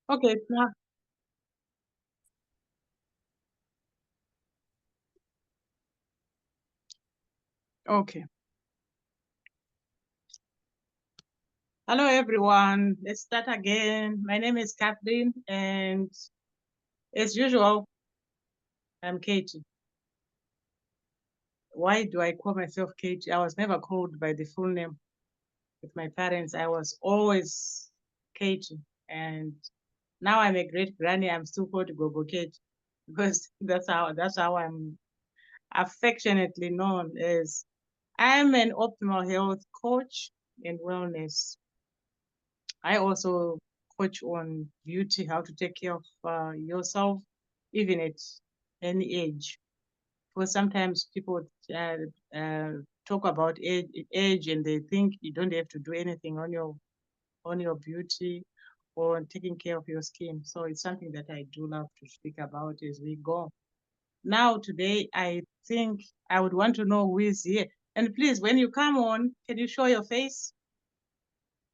Okay, now, okay. Hello, everyone. Let's start again. My name is Kathleen, and as usual, I'm Katie. Why do I call myself Katie? I was never called by the full name with my parents. I was always Katie, and now I'm a great granny. I'm still called Gogo Katie because that's how I'm affectionately known as. I'm an optimal health coach and wellness. I also coach on beauty, how to take care of yourself, even at any age. Because sometimes people uh, talk about age, and they think you don't have to do anything on your beauty or taking care of your skin. So it's something that I do love to speak about as we go. Now, today, I think I would want to know who is here. And please, when you come on, can you show your face?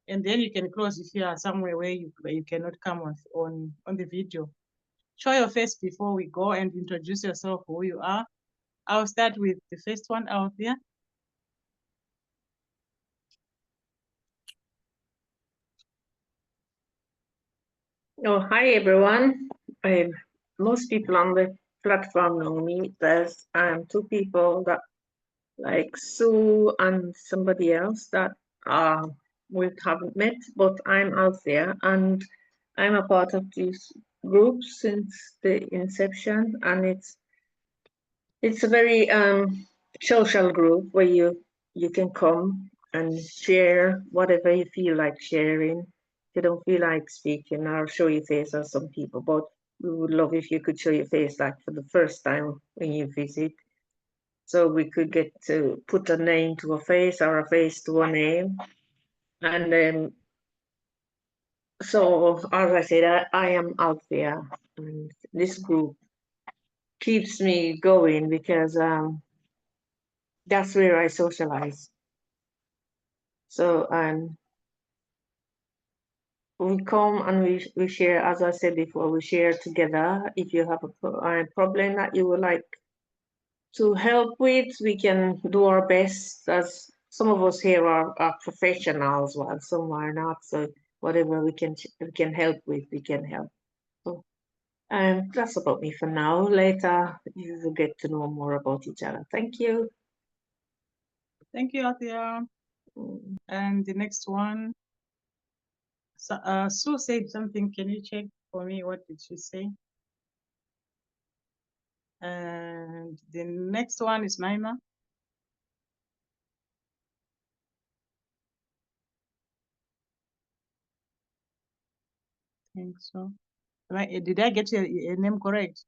And then you can close if you are somewhere where you cannot come on the video. Show your face before we go and introduce yourself, who you are. I'll start with the first one out there. Oh, hi everyone. Most people on the platform know me. There's two people that like Sue and somebody else that uh, we haven't met, but I'm out there and I'm a part of this group since the inception, and it's a very social group where you can come and share whatever you feel like sharing. If you don't feel like speaking or show your face, or some people, but we would love if you could show your face like for the first time when you visit, so we could get to put a name to a face or a face to a name. And so, as I said, I am out there, and this group keeps me going because that's where I socialize. So we come and we share, as I said before, we share together. If you have a problem that you would like to help with, we can do our best. As some of us here are professionals, while some are not. So whatever we can help with, we can help. So that's about me for now. Later, you will get to know more about each other. Thank you. Thank you, Athia. Mm. And the next one, so, Sue said something. Can you check for me? What did she say? And the next one is Maima. I think so. Did I get your name correct?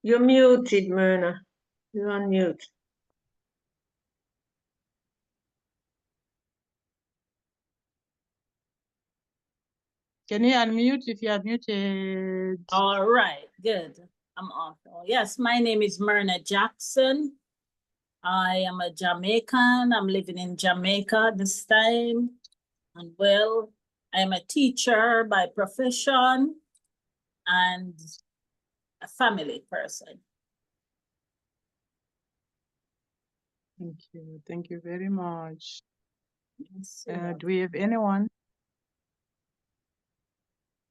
You're muted, Myrna. You're on mute. Can you unmute if you are muted? All right, good. I'm off. Yes, my name is Myrna Jackson. I am a Jamaican. I'm living in Jamaica this time. And well, I'm a teacher by profession and a family person. Thank you. Thank you very much. Yes, Do we have anyone?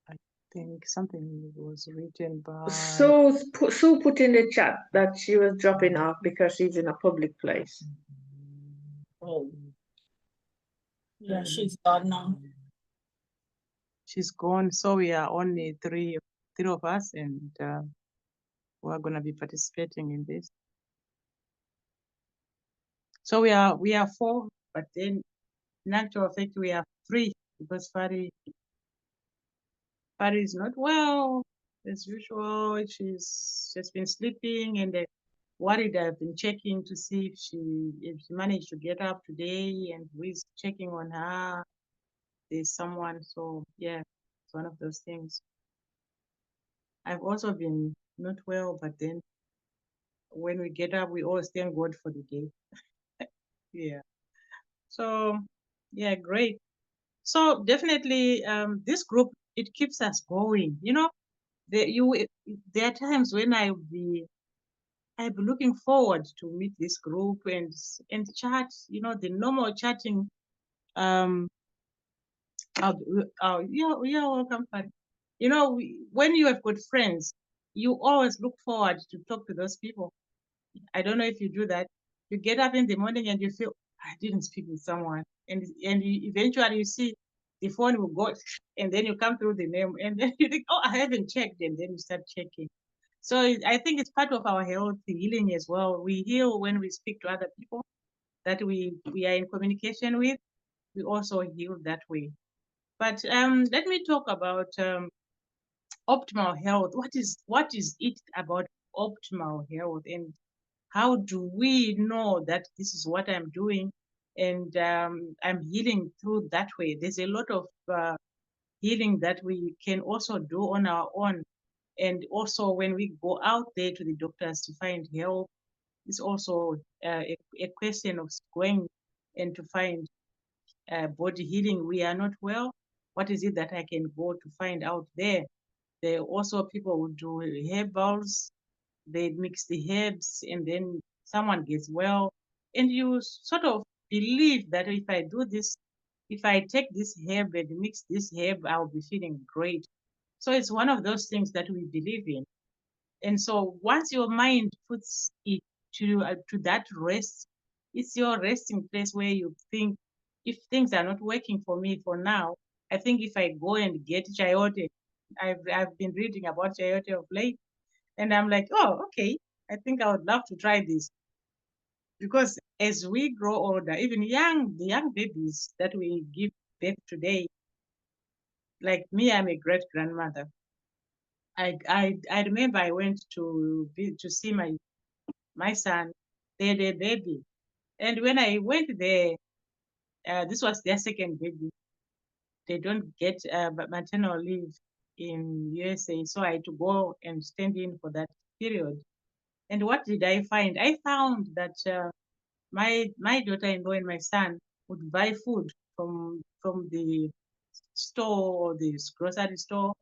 I think something was written by. So Sue put in the chat that she was dropping off because she's in a public place. Oh, yeah, she's gone now. She's gone, so we are only three of us, and we're gonna be participating in this. So we are four, but then in actual fact we are three because Fari is not well as usual. She's been sleeping, and worried. I've been checking to see if she managed to get up today, and who is checking on her. There's someone, so yeah, it's one of those things. I've also been not well, but then when we get up, we always thank God for the day. Yeah. So, yeah, great. So definitely, this group, it keeps us going. You know, there are times when I'll be looking forward to meet this group and chat. You know, the normal chatting. Um, you're welcome, Patty. You know, when you have good friends, you always look forward to talk to those people. I don't know if you do that. You get up in the morning and you feel, I didn't speak with someone, and eventually you see the phone will go, and then you come through the name, and then you think, oh, I haven't checked, and then you start checking. So I think it's part of our health healing as well. We heal when we speak to other people that we are in communication with. We also heal that way. But let me talk about optimal health. What is it about optimal health, and how do we know that this is what I'm doing, and I'm healing through that way? There's a lot of healing that we can also do on our own, and also when we go out there to the doctors to find help, it's also a question of going and to find body healing. We are not well. What is it that I can go to find out there? There are also people who do herbals. They mix the herbs and then someone gets well. And you sort of believe that if I do this, if I take this herb and mix this herb, I'll be feeling great. So it's one of those things that we believe in. And so once your mind puts it to that rest, it's your resting place where you think, if things are not working for me for now, I think if I go and get chayote, I've been reading about chayote of late, and I'm like, oh, okay, I think I would love to try this. Because as we grow older, even the young babies that we give birth today, like me, I'm a great grandmother. I remember I went to see my son. They had a baby, and when I went there, this was their second baby. They don't get maternal leave in USA, so I had to go and stand in for that period. And what did I find? I found that my daughter-in-law and my son would buy food from the store or the grocery store.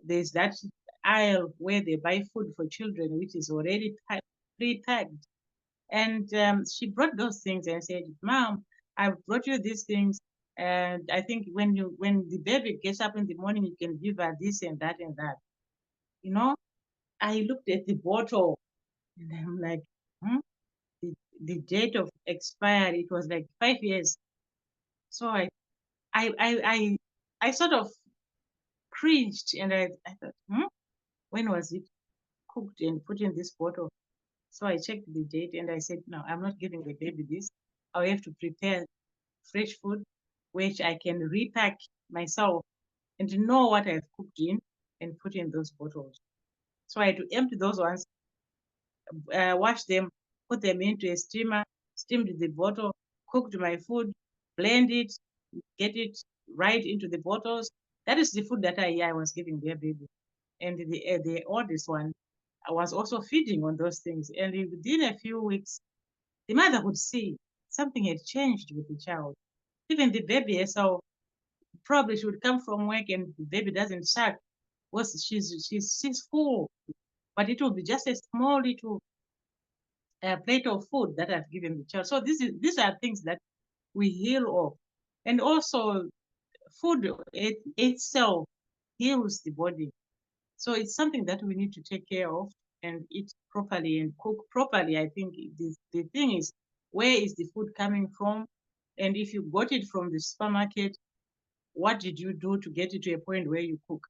There's that aisle where they buy food for children, which is already pre-packed. And she brought those things and said, Mom, I brought you these things. And I think when the baby gets up in the morning, you can give her this and that and that. You know, I looked at the bottle and I'm like, hmm? The date of expiry, it was like 5 years. So I, I, I, I sort of cringed, and I thought, when was it cooked and put in this bottle? So I checked the date and I said, no, I'm not giving the baby this. I'll have to prepare fresh food, which I can repack myself and know what I've cooked in and put in those bottles. So I had to empty those ones, wash them, put them into a steamer, steamed the bottle, cooked my food, blend it, get it right into the bottles. That is the food that I was giving their baby. And the oldest one, I was also feeding on those things. And within a few weeks, the mother would see something had changed with the child. Even the baby herself, probably she would come from work and the baby doesn't suck. She's full, but it will be just a small little plate of food that I've given the child. So these are things that we heal of. And also food itself heals the body. So it's something that we need to take care of and eat properly and cook properly. I think the thing is, where is the food coming from? And if you got it from the supermarket, what did you do to get it to a point where you cook?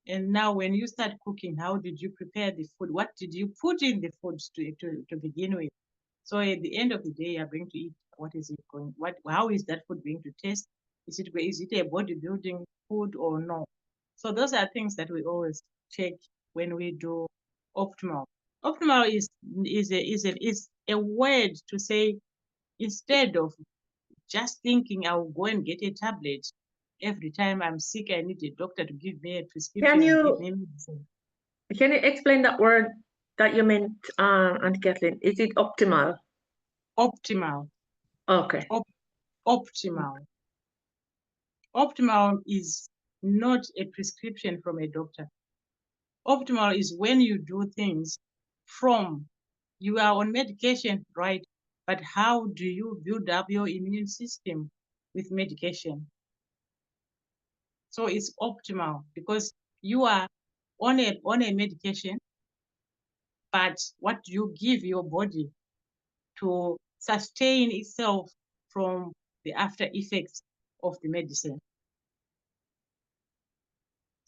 And now when you start cooking, how did you prepare the food? What did you put in the food to begin with? So at the end of the day, you're going to eat, what is it going, how is that food going to taste? Is it a bodybuilding food or no? So those are things that we always check when we do optimal. Optimal is a word to say, instead of just thinking I'll go and get a tablet every time I'm sick, I need a doctor to give me a prescription and give me medicine. Can you explain that word that you meant, Aunty Kathleen? Is it optimal? Optimal. Okay. Optimal. Optimal is not a prescription from a doctor. Optimal is when you do things from, you are on medication, right? But how do you build up your immune system with medication? So it's optimal because you are on a medication, but what you give your body to sustain itself from the after effects of the medicine.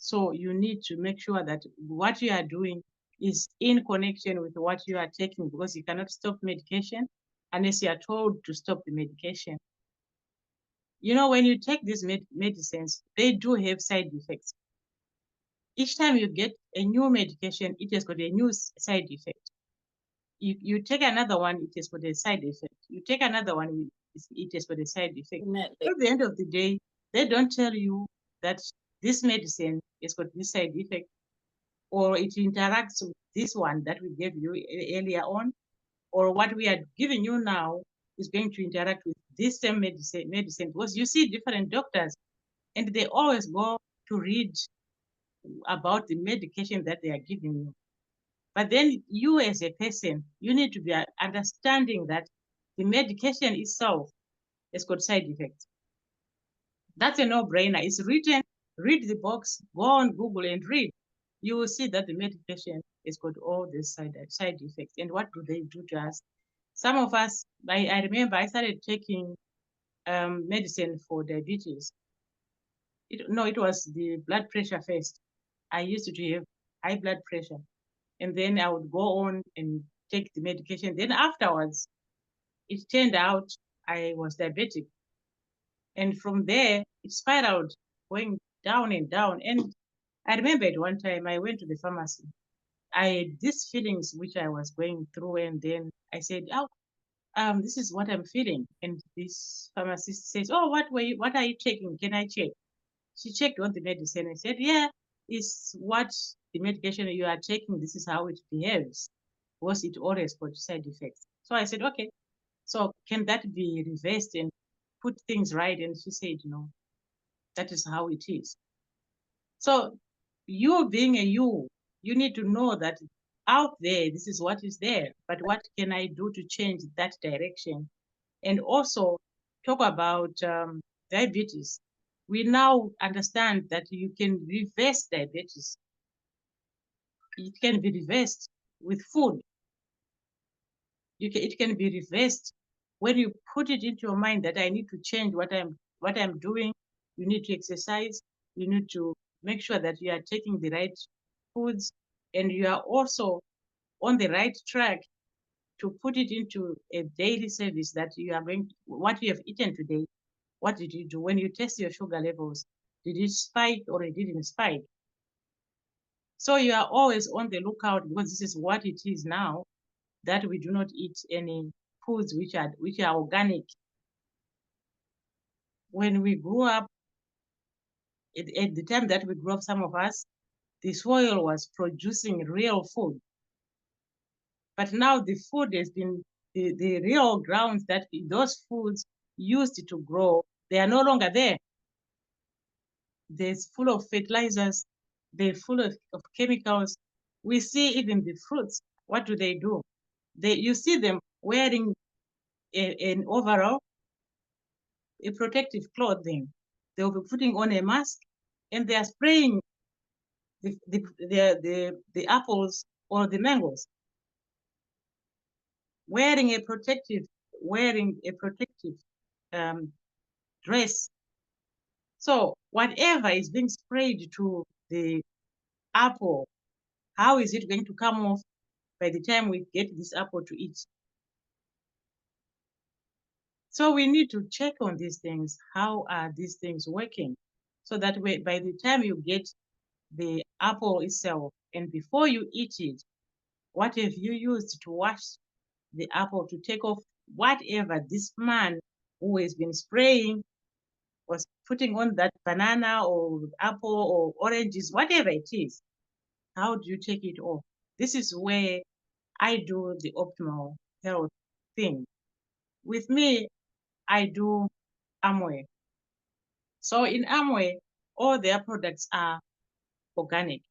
So you need to make sure that what you are doing is in connection with what you are taking, because you cannot stop medication unless you are told to stop the medication. You know, when you take these medicines, they do have side effects. Each time you get a new medication, it has got a new side effect. You take another one, it has got a side effect. You take another one, it has got a side effect. At the end of the day, they don't tell you that this medicine has got this side effect, or it interacts with this one that we gave you earlier on, or what we are giving you now is going to interact with this same medicine. Because you see different doctors, and they always go to read about the medication that they are giving you. But then you as a person, you need to be understanding that the medication itself has got side effects. That's a no-brainer. It's written, read the box, go on Google and read. You will see that the medication has got all these side effects. And what do they do to us? Some of us, I remember I started taking medicine for diabetes. It was the blood pressure first. I used to have high blood pressure. And then I would go on and take the medication. Then afterwards, it turned out I was diabetic. And from there, it spiraled, going down and down. And I remember at one time I went to the pharmacy. I had these feelings which I was going through, and then I said, "Oh, this is what I'm feeling." And this pharmacist says, "Oh, what are you taking? Can I check?" She checked on the medicine and said, "Yeah, it's what the medication you are taking. This is how it behaves. Was it always got side effects?" So I said, "Okay, so can that be reversed and put things right?" And she said, "No, that is how it is." So you being you need to know that out there, this is what is there, but what can I do to change that direction? And also talk about diabetes. We now understand that you can reverse diabetes. It can be reversed with food. It can be reversed when you put it into your mind that I need to change what I'm doing. You need to exercise. You need to make sure that you are taking the right foods, and you are also on the right track to put it into a daily service that you are going to, what you have eaten today. What did you do when you test your sugar levels? Did it spike or it didn't spike? So you are always on the lookout, because this is what it is now, that we do not eat any foods which are organic. When we grew up, at the time that we grew up, some of us, the soil was producing real food. But now the food has been, the real grounds that those foods used to grow, they are no longer there. They're full of fertilizers, they're full of chemicals. We see even the fruits. What do? You see them wearing an overall, a protective clothing. They'll be putting on a mask, and they are spraying the apples or the mangoes, wearing a protective dress. So whatever is being sprayed to the apple, how is it going to come off by the time we get this apple to eat? So we need to check on these things. How are these things working? So that way, by the time you get the apple itself, and before you eat it, what have you used to wash the apple to take off whatever this man who has been spraying was putting on that banana or apple or oranges, whatever it is? How do you take it off? This is where I do the optimal health thing. With me, I do Amway. So in Amway, all their products are organic.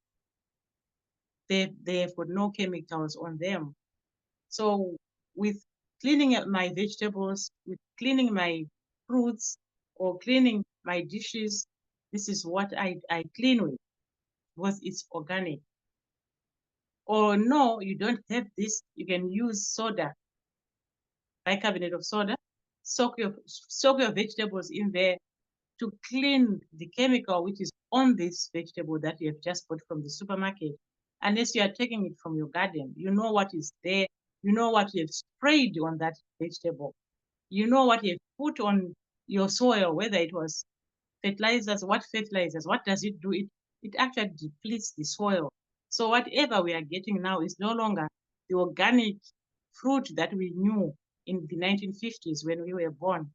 They've got no chemicals on them. So with cleaning up my vegetables, with cleaning my fruits, or cleaning my dishes, this is what I clean with, because it's organic. Or no, you don't have this, you can use soda, bicarbonate of soda, soak your vegetables in there to clean the chemical which is on this vegetable that you have just bought from the supermarket. Unless you are taking it from your garden, you know what is there, you know what you have sprayed on that vegetable, you know what you have put on your soil, whether it was fertilizers, what does it do? It actually depletes the soil. So whatever we are getting now is no longer the organic fruit that we knew in the 1950s when we were born.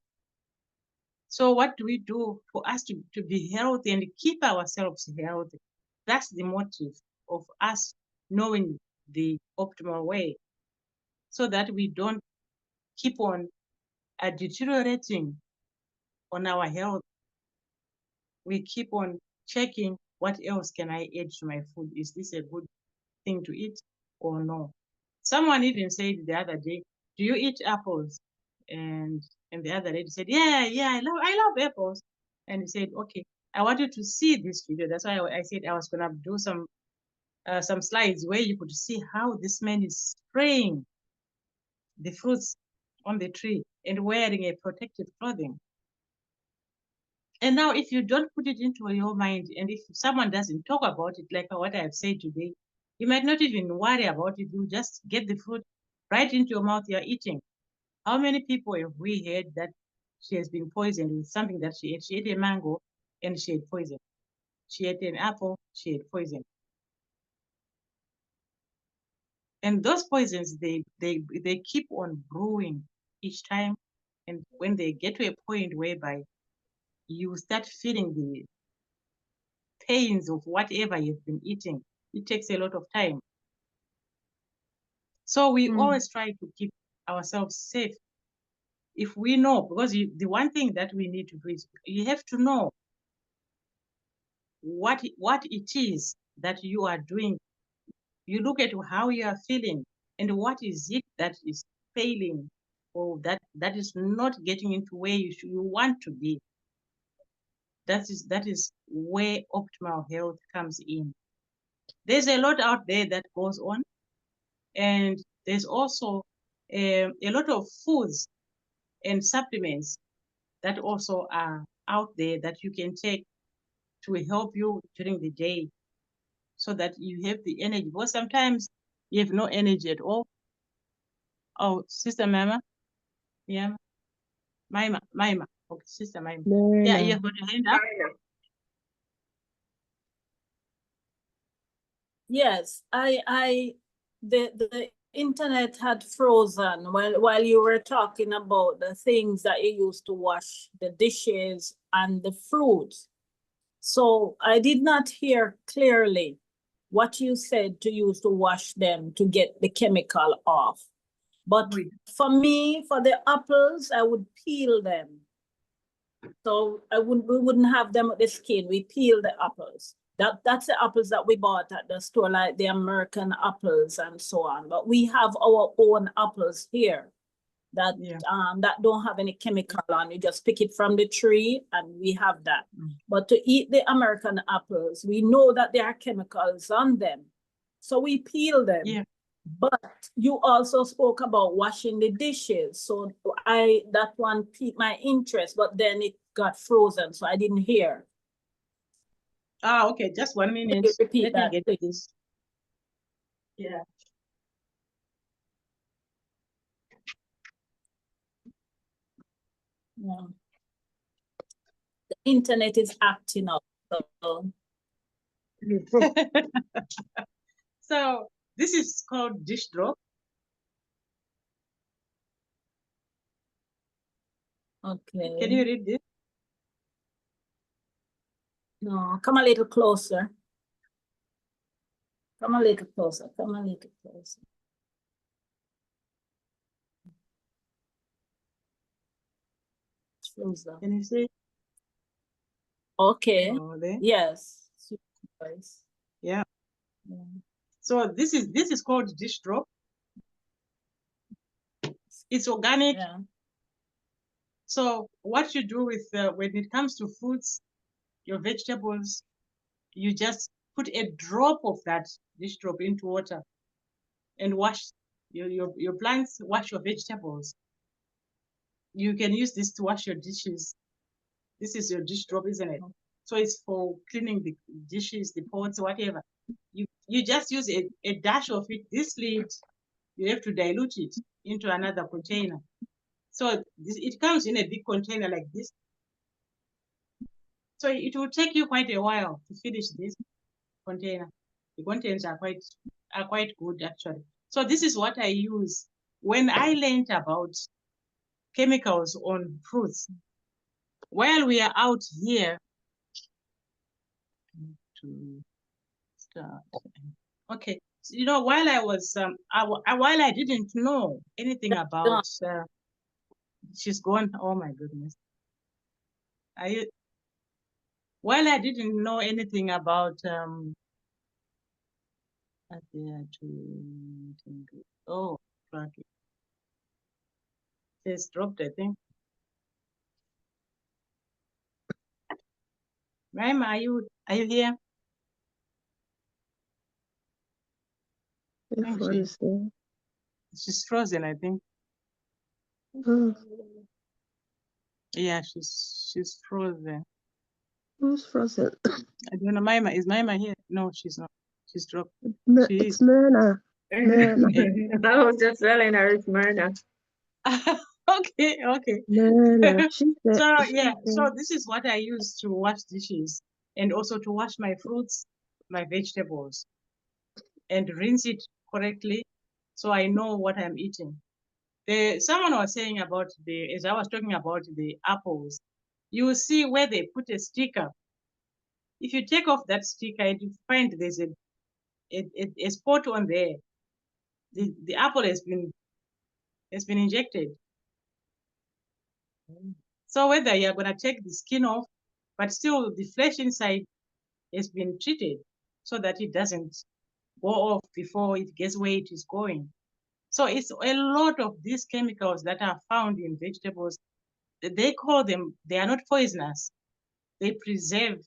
So what do we do for us to be healthy and keep ourselves healthy? That's the motive of us knowing the optimal way, so that we don't keep on deteriorating on our health. We keep on checking, what else can I add to my food? Is this a good thing to eat or no? Someone even said the other day, do you eat apples? And the other lady said, yeah, I love apples. And he said, okay, I wanted to see this video. That's why I said I was gonna do some slides where you could see how this man is spraying the fruits on the tree and wearing a protective clothing. And now if you don't put it into your mind, and if someone doesn't talk about it, like what I have said today, you might not even worry about it. You just get the fruit right into your mouth, you're eating. How many people have we heard that she has been poisoned with something that she ate? She ate a mango and she had poison. She ate an apple, she had poison. And those poisons, they keep on brewing each time. And when they get to a point whereby you start feeling the pains of whatever you've been eating, it takes a lot of time. So we always try to keep ourselves safe. If we know, because the one thing that we need to do is you have to know what it is that you are doing. You look at how you are feeling and what is it that is failing, or that is not getting into where you want to be. That is where optimal health comes in. There's a lot out there that goes on, and there's also a lot of foods and supplements that also are out there that you can take to help you during the day, so that you have the energy. Because sometimes you have no energy at all. Oh, Sister Mama, yeah, Maima, okay, Sister Maima. Yeah, you have got your hand up. Yes, the internet had frozen while you were talking about the things that you used to wash the dishes and the fruits. So I did not hear clearly what you said to use to wash them to get the chemical off. But for me, for the apples, I would peel them. So we wouldn't have them with the skin. We peel the apples. That's the apples that we bought at the store, like the American apples and so on. But we have our own apples here that that don't have any chemical on. You just pick it from the tree and we have that. But to eat the American apples, we know that there are chemicals on them. So we peel them. Yeah. But you also spoke about washing the dishes. So that one piqued my interest, but then it got frozen, so I didn't hear. Ah, okay, just 1 minute. Repeat Let that, me get this. Yeah. Yeah. The internet is acting up. So. So this is called dish drop. Okay. Can you read this? No, come a little closer. Come a little closer. Come a little closer. Can you see? Okay. Oh, there. Yes. Sweet rice. Yeah. Yeah. So this is called dish drop. It's organic. Yeah. So what you do with when it comes to fruits, your vegetables, you just put a drop of that dish drop into water and wash your plants, wash your vegetables. You can use this to wash your dishes. This is your dish drop, isn't it? So it's for cleaning the dishes, the pots, whatever. You just use a dash of it. This lid, you have to dilute it into another container. So it comes in a big container like this. So it will take you quite a while to finish this container. The contents are quite good actually. So this is what I use when I learned about chemicals on fruits. While we are out here to start. Okay, so, you know, while I was while I didn't know anything about she's gone. Oh my goodness. While I didn't know anything about oh, cracky. It's dropped, I think. Raima, are you here? If what is there? She's frozen, I think. Oh, Yeah, she's frozen. who's frozen? I don't know. Maima, is Maima here? No, she's not. She's dropped. She It's is. Myrna. Myrna. I was just telling her it's murder. Okay. Myrna. She's there. So She's yeah, there. so this is what I use to wash dishes and also to wash my fruits, my vegetables, and rinse it correctly so I know what I'm eating. Someone was saying about as I was talking about the apples, you will see where they put a sticker. If you take off that sticker, you find there's a spot on there. The apple has been injected. So whether you're gonna take the skin off, but still the flesh inside has been treated so that it doesn't go off before it gets where it is going. So it's a lot of these chemicals that are found in vegetables. They call them, they are not poisonous. They preserve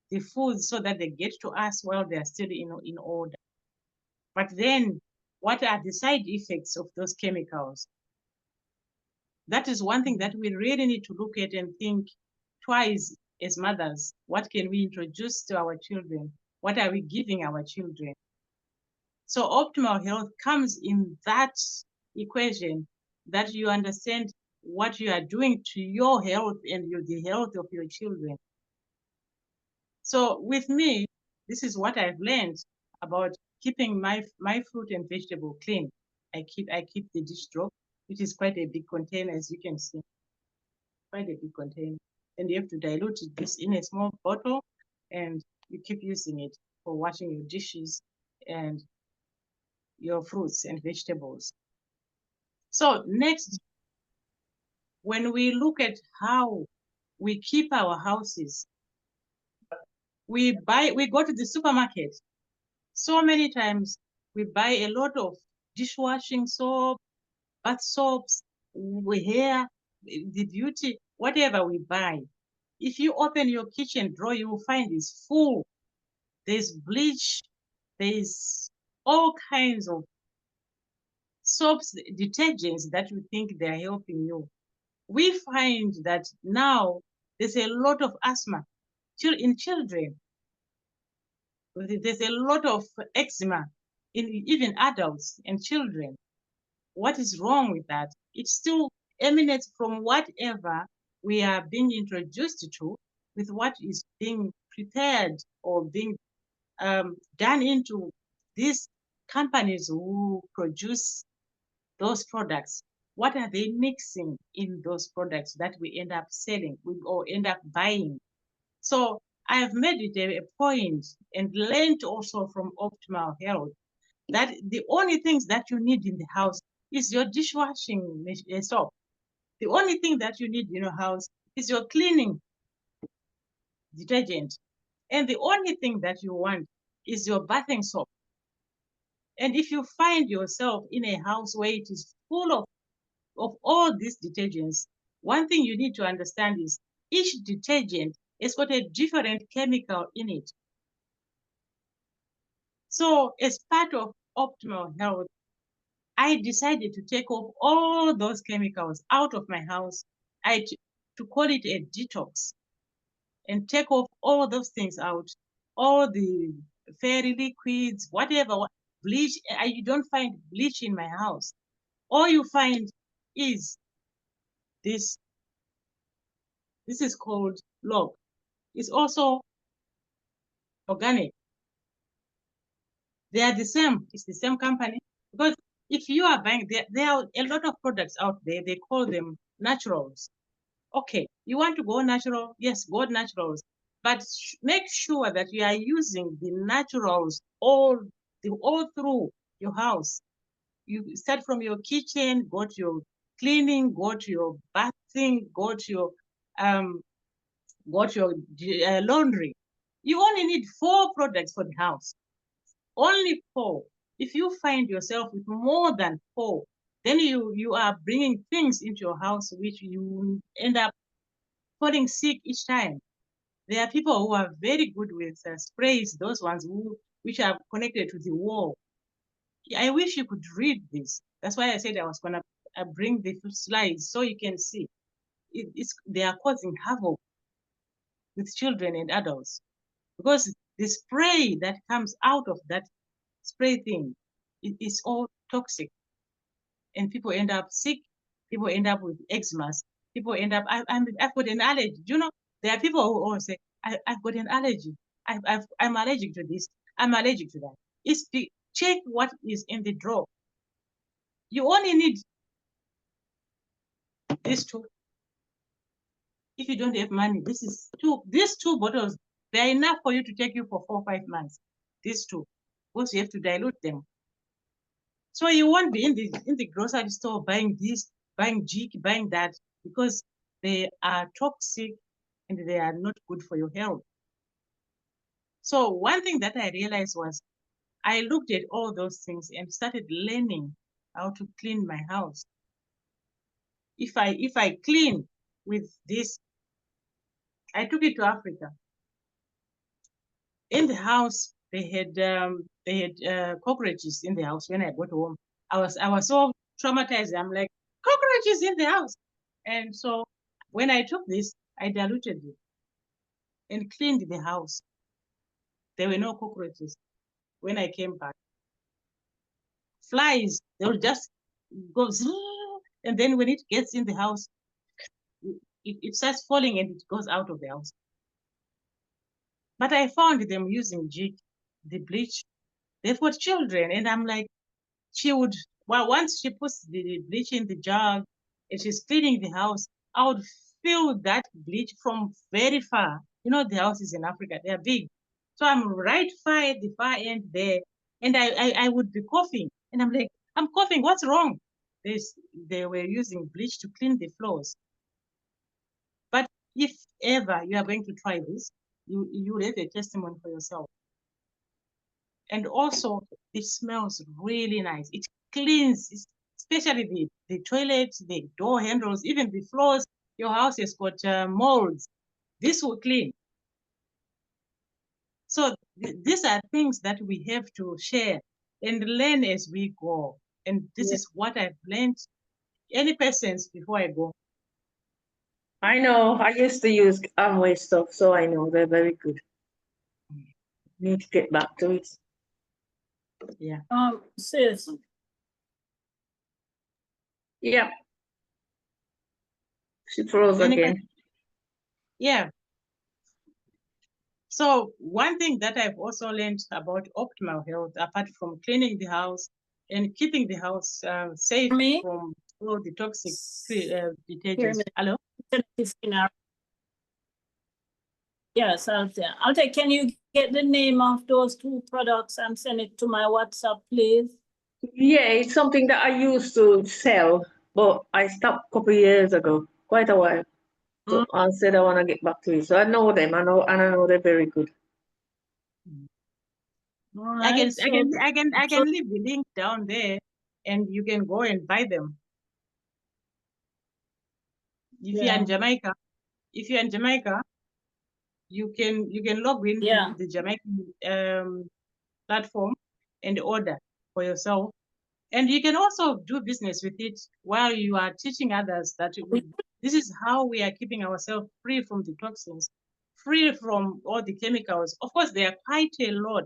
the food so that they get to us while they are still in order. But then what are the side effects of those chemicals? That is one thing that we really need to look at and think twice as mothers. What can we introduce to our children? What are we giving our children? So optimal health comes in that equation, that you understand what you are doing to your health and the health of your children. So with me, this is what I've learned about keeping my fruit and vegetable clean. I keep the dish drop, which is quite a big container, as you can see, quite a big container. And you have to dilute this in a small bottle, and you keep using it for washing your dishes and your fruits and vegetables. So next, when we look at how we keep our houses, we go to the supermarket. So many times we buy a lot of dishwashing soap, bath soaps, hair, the beauty, whatever we buy. If you open your kitchen drawer, you will find it's full. There's bleach, there's all kinds of soaps, detergents that you think they're helping you. We find that now there's a lot of asthma in children. There's a lot of eczema in even adults and children. What is wrong with that? It still emanates from whatever we are being introduced to, with what is being prepared or being done into these companies who produce those products. What are they mixing in those products that we end up selling or end up buying? So I have made it a point and learned also from Optimal Health that the only things that you need in the house is your dishwashing soap. The only thing that you need in your house is your cleaning detergent. And the only thing that you want is your bathing soap. And if you find yourself in a house where it is full of all these detergents, one thing you need to understand is each detergent has got a different chemical in it. So as part of optimal health, I decided to take off all those chemicals out of my house. To call it a detox and take off all those things out, all the fairy liquids, whatever, bleach. You don't find bleach in my house. All you find is this. This is called log. It's also organic. They are the same. It's the same company. Because if you are buying, there are a lot of products out there. They call them naturals. Okay, you want to go natural? Yes, go naturals. But make sure that you are using the naturals all through your house. You start from your kitchen, go to your cleaning, go to your bathing, go to your laundry. You only need 4 products for the house. Only 4. If you find yourself with more than 4, then you are bringing things into your house which you end up falling sick each time. There are people who are very good with sprays, those ones which are connected to the wall. I wish you could read this. That's why I said I was going to bring the slides so you can see. They are causing havoc with children and adults because the spray that comes out of that spray thing is all toxic, and people end up sick. People end up with eczema. People end up. I've got an allergy. Do you know? There are people who always say, I've got an allergy. I'm allergic to this. I'm allergic to that. Check what is in the drawer. You only need these 2. If you don't have money, these 2 bottles, they're enough for you to take you for 4 or 5 months. These 2, because you have to dilute them. So you won't be in the grocery store buying this, buying jik, buying that, because they are toxic and they are not good for your health. So one thing that I realized was I looked at all those things and started learning how to clean my house. If I clean with this, I took it to Africa. In the house, they had cockroaches in the house when I got home. I was so traumatized. I'm like, cockroaches in the house. And so when I took this, I diluted it and cleaned the house. There were no cockroaches when I came back. Flies, they will just go, and then when it gets in the house, it starts falling and it goes out of the house. But I found them using jik, the bleach. They've got children, and I'm like, once she puts the bleach in the jar and she's cleaning the house, I would feel that bleach from very far. You know, the houses in Africa, they're big. So I'm right far at the far end there, and I would be coughing. And I'm like, I'm coughing, what's wrong? They were using bleach to clean the floors. But if ever you are going to try this, you have a testimony for yourself. And also, it smells really nice. It cleans, especially the toilets, the door handles, even the floors. Your house has got molds. This will clean. So these are things that we have to share and learn as we go. And this is what I've learned. Any questions before I go? I know. I used to use Amway stuff, so I know they're very good. Need to get back to it. Yeah. Sis, Yeah. She froze Any again. Yeah. So one thing that I've also learned about optimal health, apart from cleaning the house and keeping the house safe Me? from all the toxic Hear detergents. me. Hello? Yes, I'll take. Can you get the name of those 2 products and send it to my WhatsApp, please? Yeah, it's something that I used to sell, but I stopped a couple of years ago, quite a while. So I said I want to get back to it. So I know them. I know they're very good. All I right, so can leave the link down there, and you can go and buy them. If you're yeah, in Jamaica, you can log in yeah, to the Jamaican platform and order for yourself. And you can also do business with it while you are teaching others that this is how we are keeping ourselves free from the toxins, free from all the chemicals. Of course, there are quite a lot.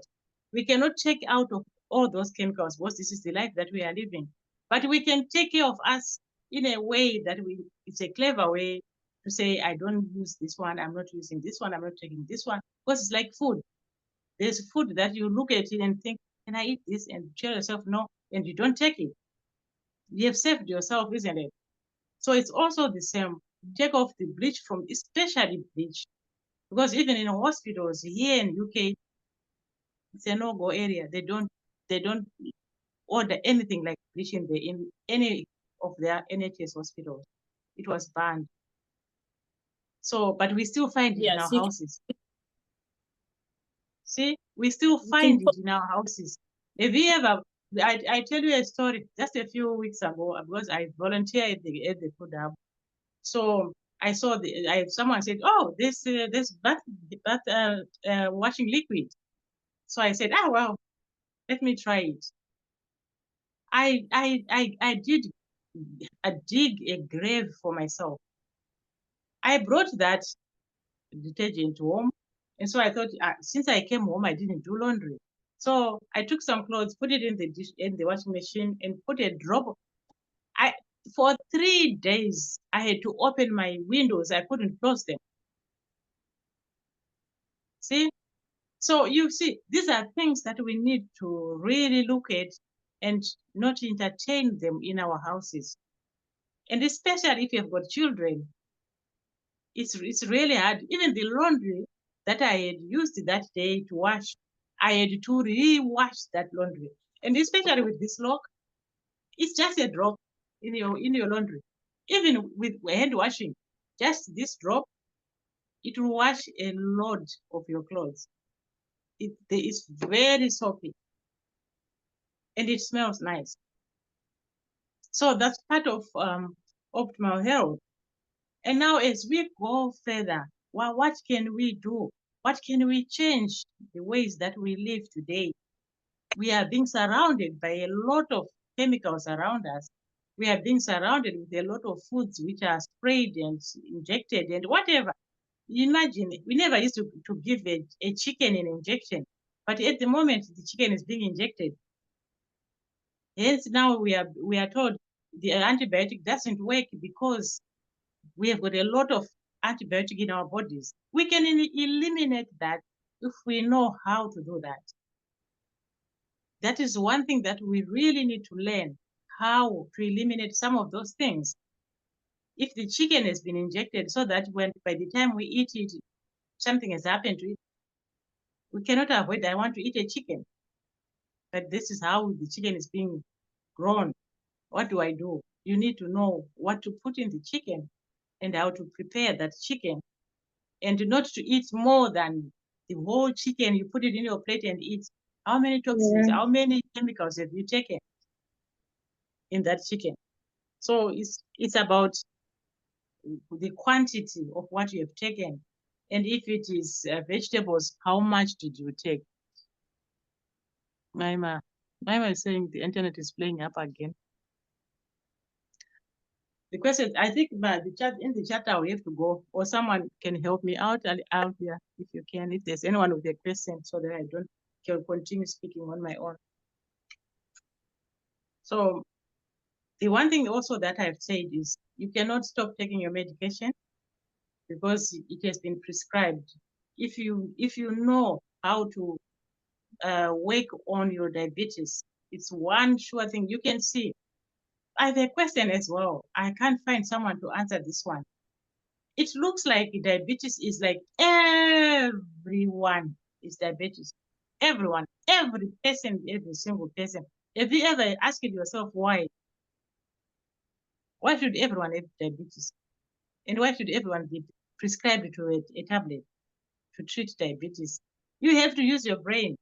We cannot take out of all those chemicals because this is the life that we are living. But we can take care of us in a way that it's a clever way to say, I don't use this one, I'm not using this one, I'm not taking this one. Because it's like food. There's food that you look at it and think, can I eat this? And tell yourself no, and you don't take it. You have saved yourself, isn't it? So it's also the same. Take off the bleach from, especially bleach, because even in hospitals here in UK, it's a no-go area. They don't order anything like bleach in any of their NHS hospitals. It was banned. So, but we still find it in our yes, you houses. See, we still can find put, it in our houses. Have you ever? I tell you a story just a few weeks ago because I volunteer at the food hub. So I saw someone said, "Oh, this bath washing liquid." So I said, "Ah, well, let me try it." I did dig a grave for myself. I brought that detergent home, and so I thought, since I came home, I didn't do laundry. So I took some clothes, put it in the washing machine, and put a drop. For 3 days I had to open my windows. I couldn't close them. See, so you see, these are things that we need to really look at and not entertain them in our houses. And especially if you've got children, it's really hard. Even the laundry that I had used that day to wash, I had to re-wash that laundry. And especially with this lock, it's just a drop in your laundry. Even with hand washing, just this drop, it will wash a lot of your clothes. It is very soapy and it smells nice. So that's part of optimal health. And now as we go further, well, what can we do? What can we change the ways that we live today? We are being surrounded by a lot of chemicals around us. We are being surrounded with a lot of foods which are sprayed and injected and whatever. Imagine, we never used to give a chicken an injection, but at the moment the chicken is being injected. Hence now we are told the antibiotic doesn't work because we have got a lot of antibiotic in our bodies. We can eliminate that if we know how to do that. That is one thing that we really need to learn, how to eliminate some of those things. If the chicken has been injected so that by the time we eat it, something has happened to it, we cannot avoid, I want to eat a chicken. But this is how the chicken is being grown. What do I do? You need to know what to put in the chicken and how to prepare that chicken, and not to eat more than the whole chicken. You put it in your plate and eat. How many toxins, Yeah. how many chemicals have you taken in that chicken? So it's about the quantity of what you have taken. And if it is vegetables, how much did you take? Maima is saying the internet is playing up again. The question, I think in the chat, I will have to go, or someone can help me out here if you can, if there's anyone with a question, so that I don't can continue speaking on my own. So the one thing also that I've said is you cannot stop taking your medication because it has been prescribed. If you know how to work on your diabetes, it's one sure thing you can see. I have a question as well. I can't find someone to answer this one. It looks like diabetes is like everyone is diabetes. Everyone, every person, every single person. Have you ever asked yourself why? Why should everyone have diabetes? And why should everyone be prescribed to a tablet to treat diabetes. You have to use your brain.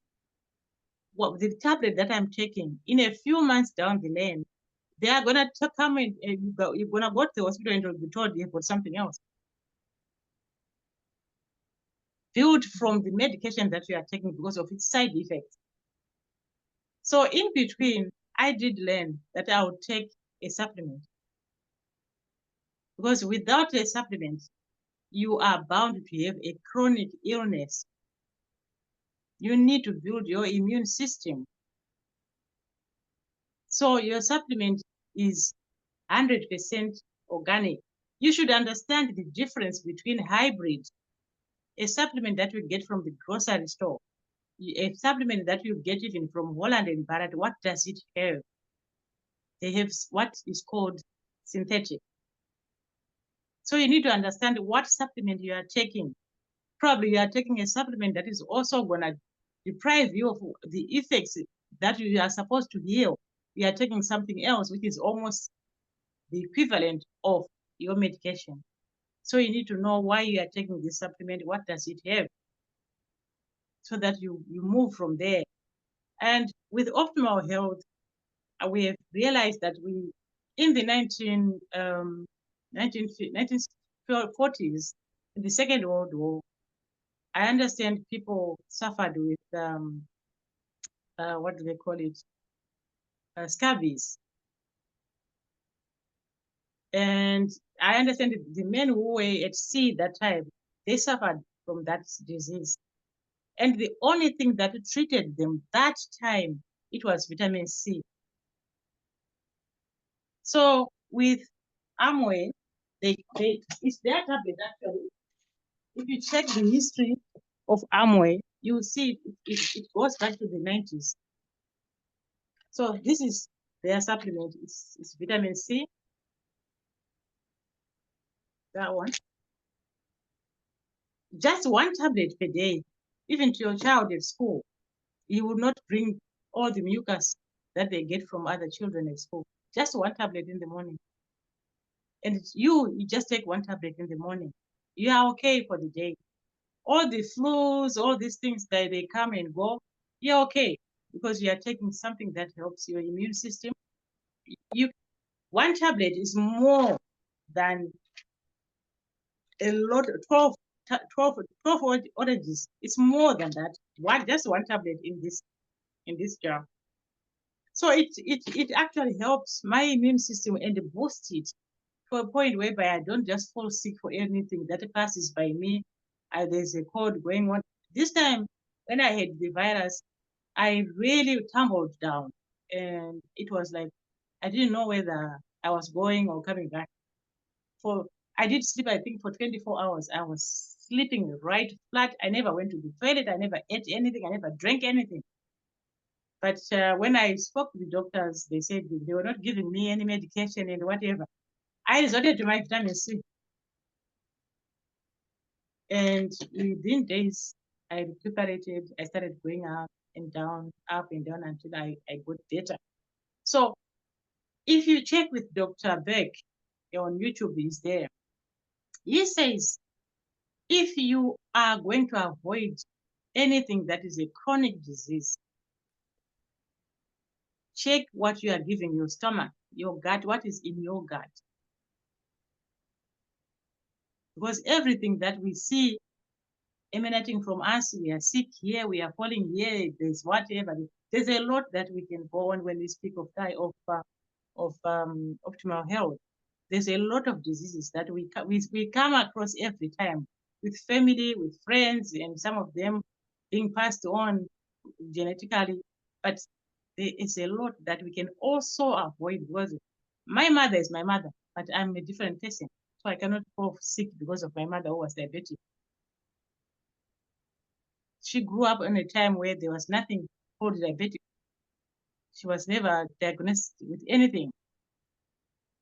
What the tablet that I'm taking, in a few months down the lane, they are gonna come in. You're gonna go to the hospital and you'll be told you've got something else. Built from the medication that you are taking because of its side effects. So in between, I did learn that I would take a supplement. Because without a supplement, you are bound to have a chronic illness. You need to build your immune system. So your supplement is 100% organic. You should understand the difference between hybrid, a supplement that you get from the grocery store, a supplement that you get even from Holland and Barrett. What does it have? They have what is called synthetic. So you need to understand what supplement you are taking. Probably you are taking a supplement that is also going to deprive you of the effects that you are supposed to heal. You are taking something else, which is almost the equivalent of your medication. So you need to know why you are taking this supplement, what does it have, so that you move from there. And with optimal health, we have realized that we, in the 1940s, in the Second World War, I understand people suffered with, what do they call it? Scabies. And I understand the men who were at sea that time, they suffered from that disease. And the only thing that treated them that time, it was vitamin C. So with Amway, it's their tablet actually. If you check the history of Amway, you will see it goes back to the 90s. So this is their supplement. It's vitamin C. That one. Just one tablet per day, even to your child at school. You will not bring all the mucus that they get from other children at school. Just one tablet in the morning. And you just take one tablet in the morning. You are okay for the day. All the flus, all these things that they come and go, you're okay because you are taking something that helps your immune system. One tablet is more than a lot, 12 oranges. It's more than that. Just one tablet in this jar. So it actually helps my immune system and boosts it to a point whereby I don't just fall sick for anything that passes by me. There's a cold going on. This time, when I had the virus, I really tumbled down. And it was like, I didn't know whether I was going or coming back. I did sleep, I think, for 24 hours. I was sleeping right flat. I never went to the toilet. I never ate anything. I never drank anything. But when I spoke to the doctors, they said they were not giving me any medication and whatever. I resorted to my vitamin C. And within days, I recuperated. I started going up and down until I got better. So if you check with Dr. Beck on YouTube, he's there. He says, if you are going to avoid anything that is a chronic disease, check what you are giving your stomach, your gut, what is in your gut. Because everything that we see emanating from us, we are sick here, we are falling here, there's whatever. There's a lot that we can go on when we speak of optimal health. There's a lot of diseases that we come across every time with family, with friends, and some of them being passed on genetically. But there is a lot that we can also avoid because my mother is my mother, but I'm a different person. So I cannot fall sick because of my mother who was diabetic. She grew up in a time where there was nothing called diabetic. She was never diagnosed with anything.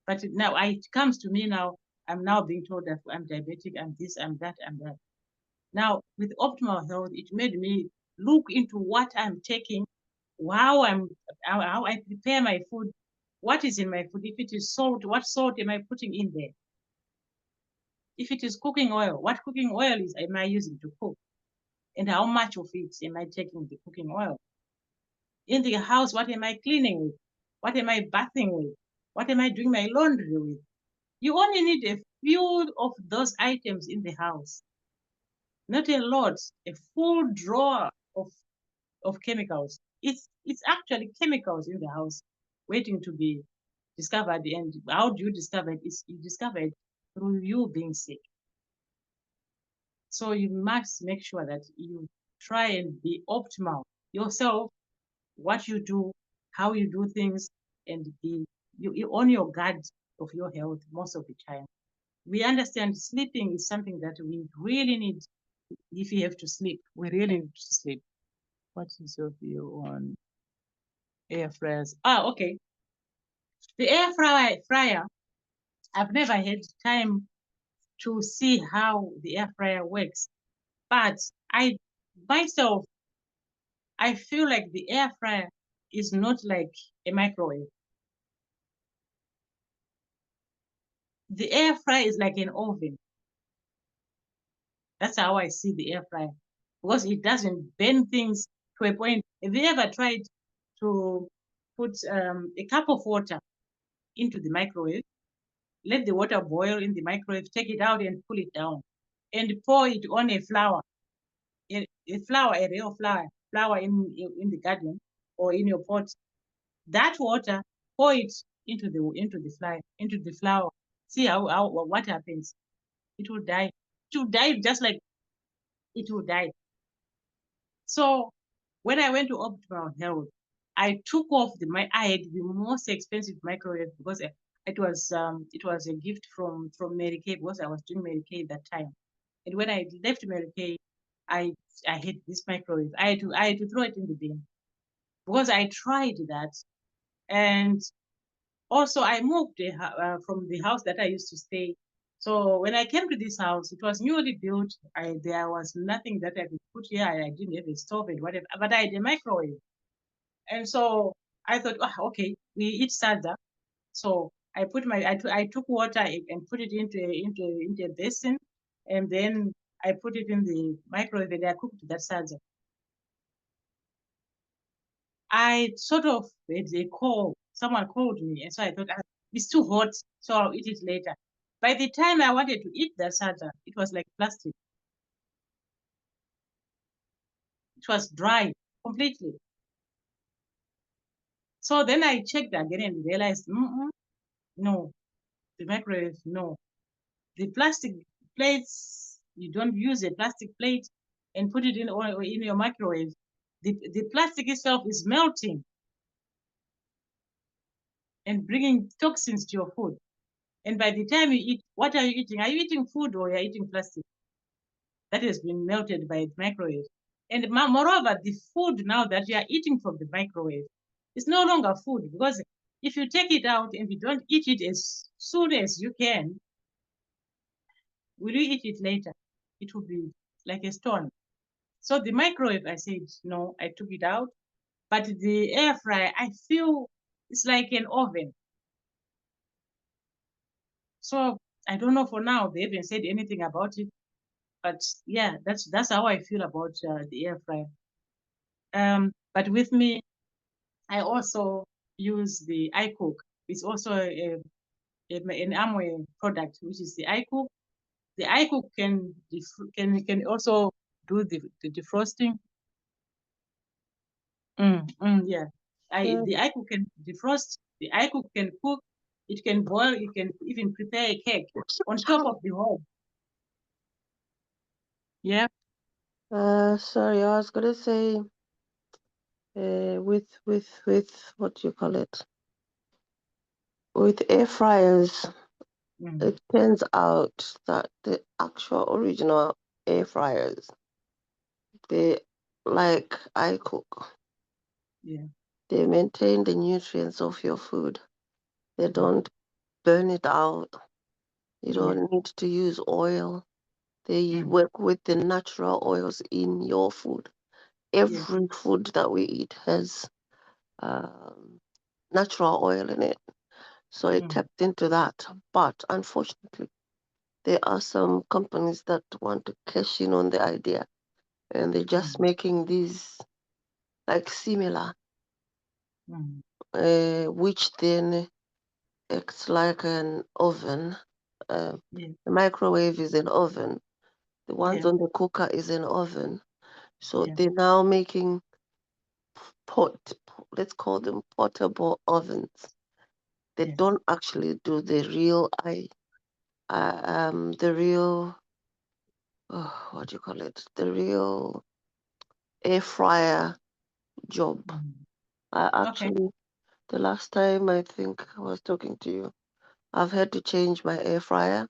But now it comes to me now, I'm now being told that I'm diabetic, I'm this, I'm that, I'm that. Now, with optimal health, it made me look into what I'm taking, how I prepare my food, what is in my food. If it is salt, what salt am I putting in there? If it is cooking oil, what cooking oil am I using to cook? And how much of it am I taking the cooking oil? In the house, what am I cleaning with? What am I bathing with? What am I doing my laundry with? You only need a few of those items in the house. Not a lot, a full drawer of chemicals. It's actually chemicals in the house waiting to be discovered. And how do you discover it? You discover it through you being sick. So you must make sure that you try and be optimal yourself, what you do, how you do things, and you on your guard of your health most of the time. We understand sleeping is something that we really need. If you have to sleep, we really need to sleep. What is your view on air fryers? Okay. The air fryer, I've never had time to see how the air fryer works, but myself, I feel like the air fryer is not like a microwave. The air fryer is like an oven. That's how I see the air fryer, because it doesn't burn things to a point. Have you ever tried to put a cup of water into the microwave, let the water boil in the microwave, take it out and pull it down, and pour it on a flour, a real flour in the garden or in your pot? That water, pour it into the flour. See how what happens. It will die. It will die just like it will die. So when I went to Optimal Health, I took off I had the most expensive microwave because it was a gift from Mary Kay, because I was doing Mary Kay that time. And when I left Mary Kay, I had this microwave. I had to throw it in the bin because I tried that. And also I moved from the house that I used to stay. So when I came to this house, it was newly built. There was nothing that I could put here. I didn't have a stove and whatever, but I had a microwave. And so I thought, okay, we eat salsa. So I took water and put it into a basin, and then I put it in the microwave and I cooked that salsa. I sort of had a call. Someone called me, and so I thought, it's too hot, so I'll eat it later. By the time I wanted to eat that salsa, it was like plastic. It was dry completely. So then I checked again and realized, no, the microwave, no. The plastic plates, you don't use a plastic plate and put it in your microwave. The plastic itself is melting and bringing toxins to your food. And by the time you eat, what are you eating? Are you eating food or you're eating plastic that has been melted by the microwave? And moreover, the food now that you are eating from the microwave is no longer food, because if you take it out and you don't eat it as soon as you can, will you eat it later? It will be like a stone. So the microwave, I said, no, I took it out. But the air fryer, I feel it's like an oven. So I don't know for now. They haven't said anything about it. But yeah, that's how I feel about the air fryer. But with me, I also use the iCook. It's also an Amway product, which is the iCook. The iCook can also do the defrosting. Yeah. The iCook can defrost. The iCook can cook. It can boil. It can even prepare a cake on top of the hob. Yeah. Sorry, I was gonna say, with what do you call it? With air fryers, it turns out that the actual original air fryers, they, like I cook, Yeah. they maintain the nutrients of your food. They don't burn it out. You don't need to use oil. They work with the natural oils in your food. Every food that we eat has natural oil in it. So it taps into that. But unfortunately, there are some companies that want to cash in on the idea, and they're just making these like similar, which then acts like an oven. Yeah. The microwave is an oven. The ones Yeah. on the cooker is an oven. So Yeah. they're now making let's call them portable ovens. They Yeah. don't actually do the real what do you call it? The real air fryer job. I Okay. actually, the last time I think I was talking to you, I've had to change my air fryer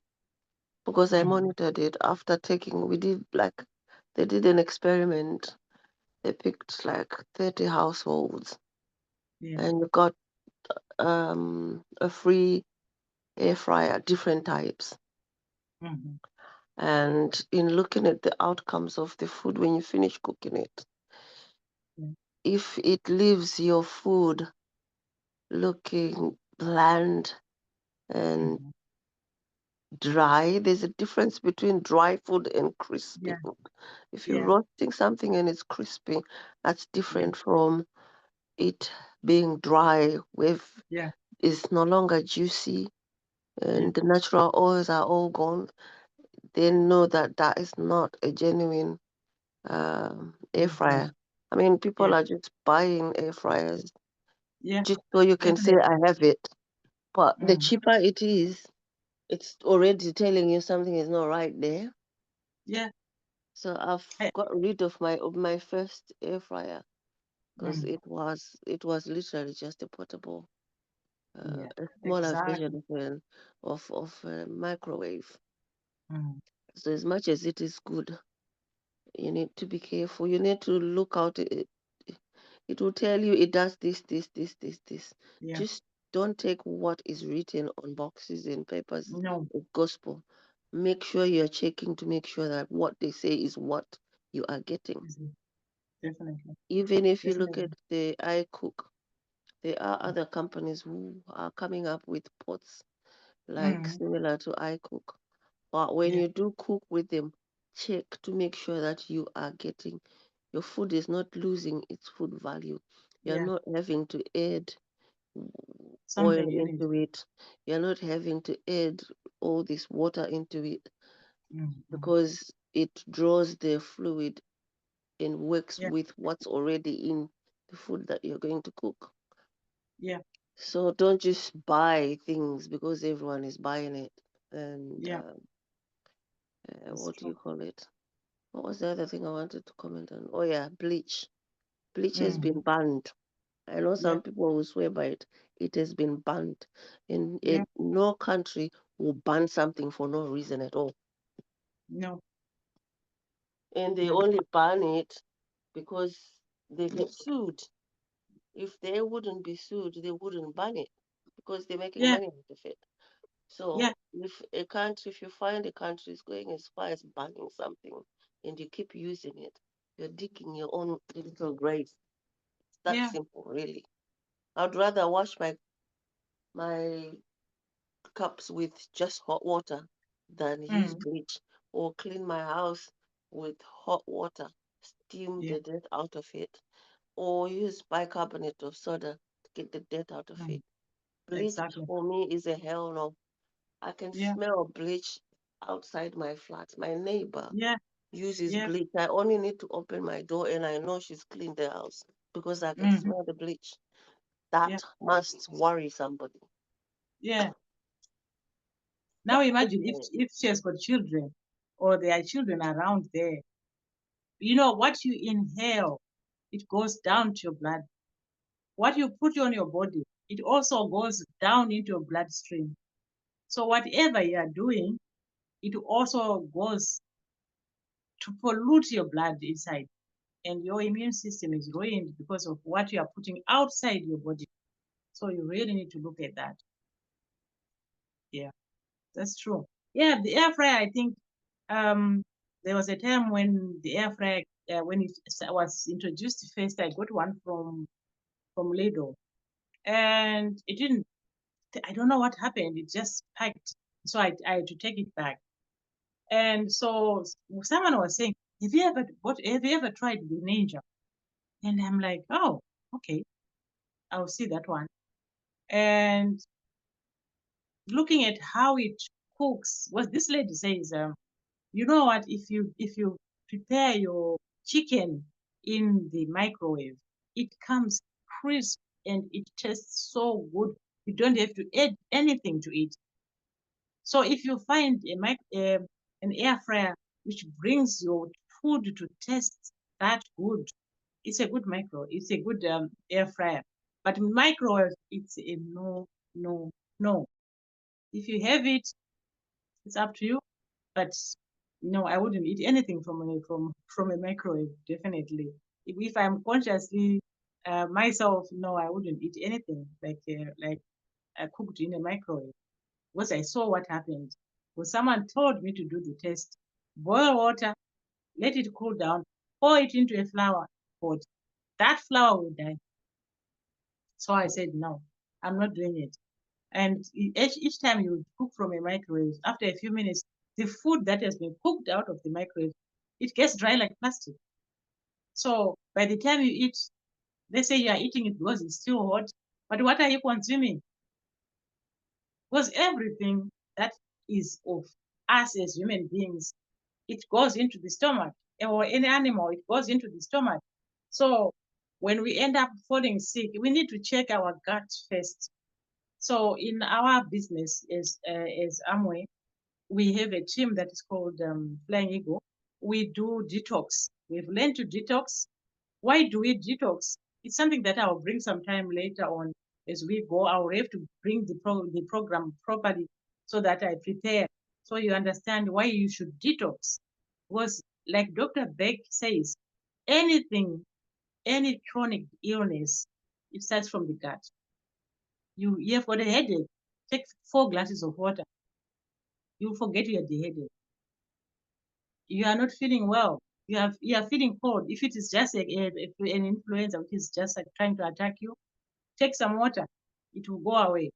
because I monitored it after they did an experiment. They picked like 30 households Yeah. and you got a free air fryer, different types. And in looking at the outcomes of the food when you finish cooking it, if it leaves your food looking bland and dry, there's a difference between dry food and crispy Yeah. food. If you're Yeah. roasting something and it's crispy, that's Yeah. different from it being dry with Yeah. it's no longer juicy and Yeah. the natural oils are all gone. They know that that is not a genuine air fryer. I mean, people Yeah. are just buying air fryers Yeah. just so you can say, Definitely. I have it. But the cheaper it is, it's already telling you something is not right there. Yeah. So I've I- got rid of my first air fryer because it was literally just a portable, Yeah. a smaller Exactly. version of a microwave. Mm. So as much as it is good, you need to be careful. You need to look out. It will tell you it does this, this, this, this, this. Yeah. Just don't take what is written on boxes and papers No. as gospel. Make sure you're checking to make sure that what they say is what you are getting. Definitely. Even if you look Definitely. at the iCook, there are other companies who are coming up with pots like similar to iCook. But when Yeah. you do cook with them, check to make sure that you are getting your food is not losing its food value. You're Yeah. not having to add oil Something in it. into it. You're not having to add all this water into it because it draws the fluid and works Yeah. with what's already in the food that you're going to cook. Yeah. So don't just buy things because everyone is buying it. And Yeah. That's what do true. you call it? What was the other thing I wanted to comment on? Oh yeah, bleach. Bleach has been Mm. banned. I know Yeah. some people will swear by it. It has been banned. And Yeah. no country will ban something for no reason at all. No. And they No. only ban it because they get sued. If they wouldn't be sued, they wouldn't ban it because they're making Yeah. money out of it. Yeah. So if you find a country is going as far as banning something and you keep using it, you're digging your own little grave. It's that Yeah. simple, really. I'd rather wash my cups with just hot water than use Mm. bleach or clean my house with hot water, steam Yeah. the dirt out of it, or use bicarbonate of soda to get the dirt out of it. Mm. Bleach Exactly. for me is a hell no. I can Yeah. smell bleach outside my flat. My neighbor Yeah. uses Yeah. bleach. I only need to open my door and I know she's cleaned the house because I can Mm. smell the bleach. Yeah. That must worry somebody. Yeah. Now imagine if Anyway, if she has got children or there are children around there, what you inhale, it goes down to your blood. What you put on your body, it also goes down into your bloodstream. So whatever you are doing, it also goes to pollute your blood inside. And your immune system is ruined because of what you are putting outside your body. So you really need to look at that. Yeah, that's true. Yeah, the air fryer, I think there was a time when the air fryer, when it was introduced first, I got one from Lidl. And it didn't, I don't know what happened. It just packed. So I had to take it back. And so someone was saying, have you ever tried the ninja? And I'm like, oh, okay, I'll see that one. And looking at how it cooks, what this lady says, you know what, if you prepare your chicken in the microwave, it comes crisp and it tastes so good. You don't have to add anything to it. So if you find an air fryer which brings your food to taste that good, it's a good it's a good air fryer. But microwave, it's a no, no, no. If you have it, it's up to you. But no, I wouldn't eat anything from a microwave. Definitely, if I'm consciously myself, no, I wouldn't eat anything like cooked in a microwave. Because I saw what happened. Because someone told me to do the test. Boil water, let it cool down, pour it into a flour pot. That flour will die. So I said, no, I'm not doing it. And each time you cook from a microwave, after a few minutes, the food that has been cooked out of the microwave, it gets dry like plastic. So by the time you eat, let's say you are eating it because it's still hot, but what are you consuming? Because everything that is of us as human beings, it goes into the stomach, or any animal, it goes into the stomach. So when we end up falling sick, we need to check our gut first. So in our business as Amway, we have a team that is called Flying Eagle. We do detox. We've learned to detox. Why do we detox? It's something that I'll bring some time later on as we go. I'll have to bring the program properly so that I prepare, so you understand why you should detox. Because like Dr. Beck says, anything, any chronic illness, it starts from the gut. You've got a headache, take 4 glasses of water. You'll forget you're dehydrated. You are not feeling well. You are feeling cold. If it is just an influenza which is just like trying to attack you, take some water. It will go away.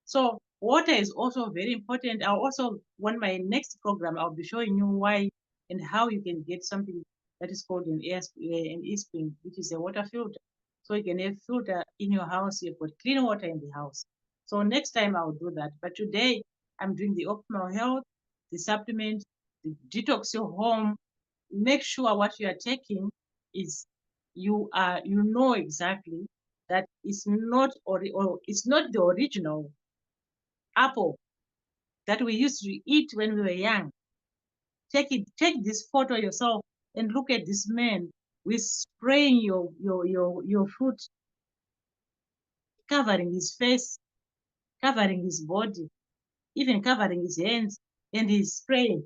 So water is also very important. I'll also, on my next program, I'll be showing you why and how you can get something that is called an e-spring, which is a water filter. So you can have filter in your house. You've got clean water in the house. So next time I'll do that. But today I'm doing the optimal health, the supplement, the detox your home. Make sure what you are taking is you know exactly that it's not or it's not the original apple that we used to eat when we were young. Take this photo yourself and look at this man with spraying your fruit, covering his face, covering his body, even covering his hands, and he's spraying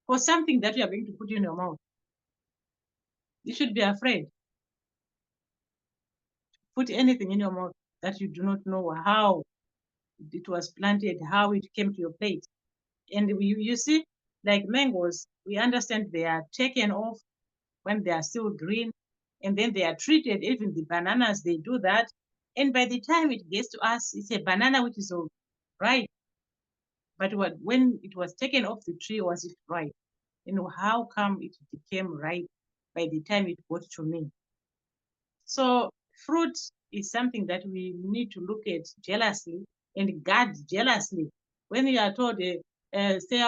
for something that you are going to put in your mouth. You should be afraid. Put anything in your mouth that you do not know how it was planted, how it came to your plate. And you see, like mangoes, we understand they are taken off when they are still green, and then they are treated. Even the bananas, they do that. And by the time it gets to us, it's a banana which is all ripe. But when it was taken off the tree, was it ripe? How come it became ripe by the time it got to me? So fruit is something that we need to look at jealously and guard jealously. When you are told, stay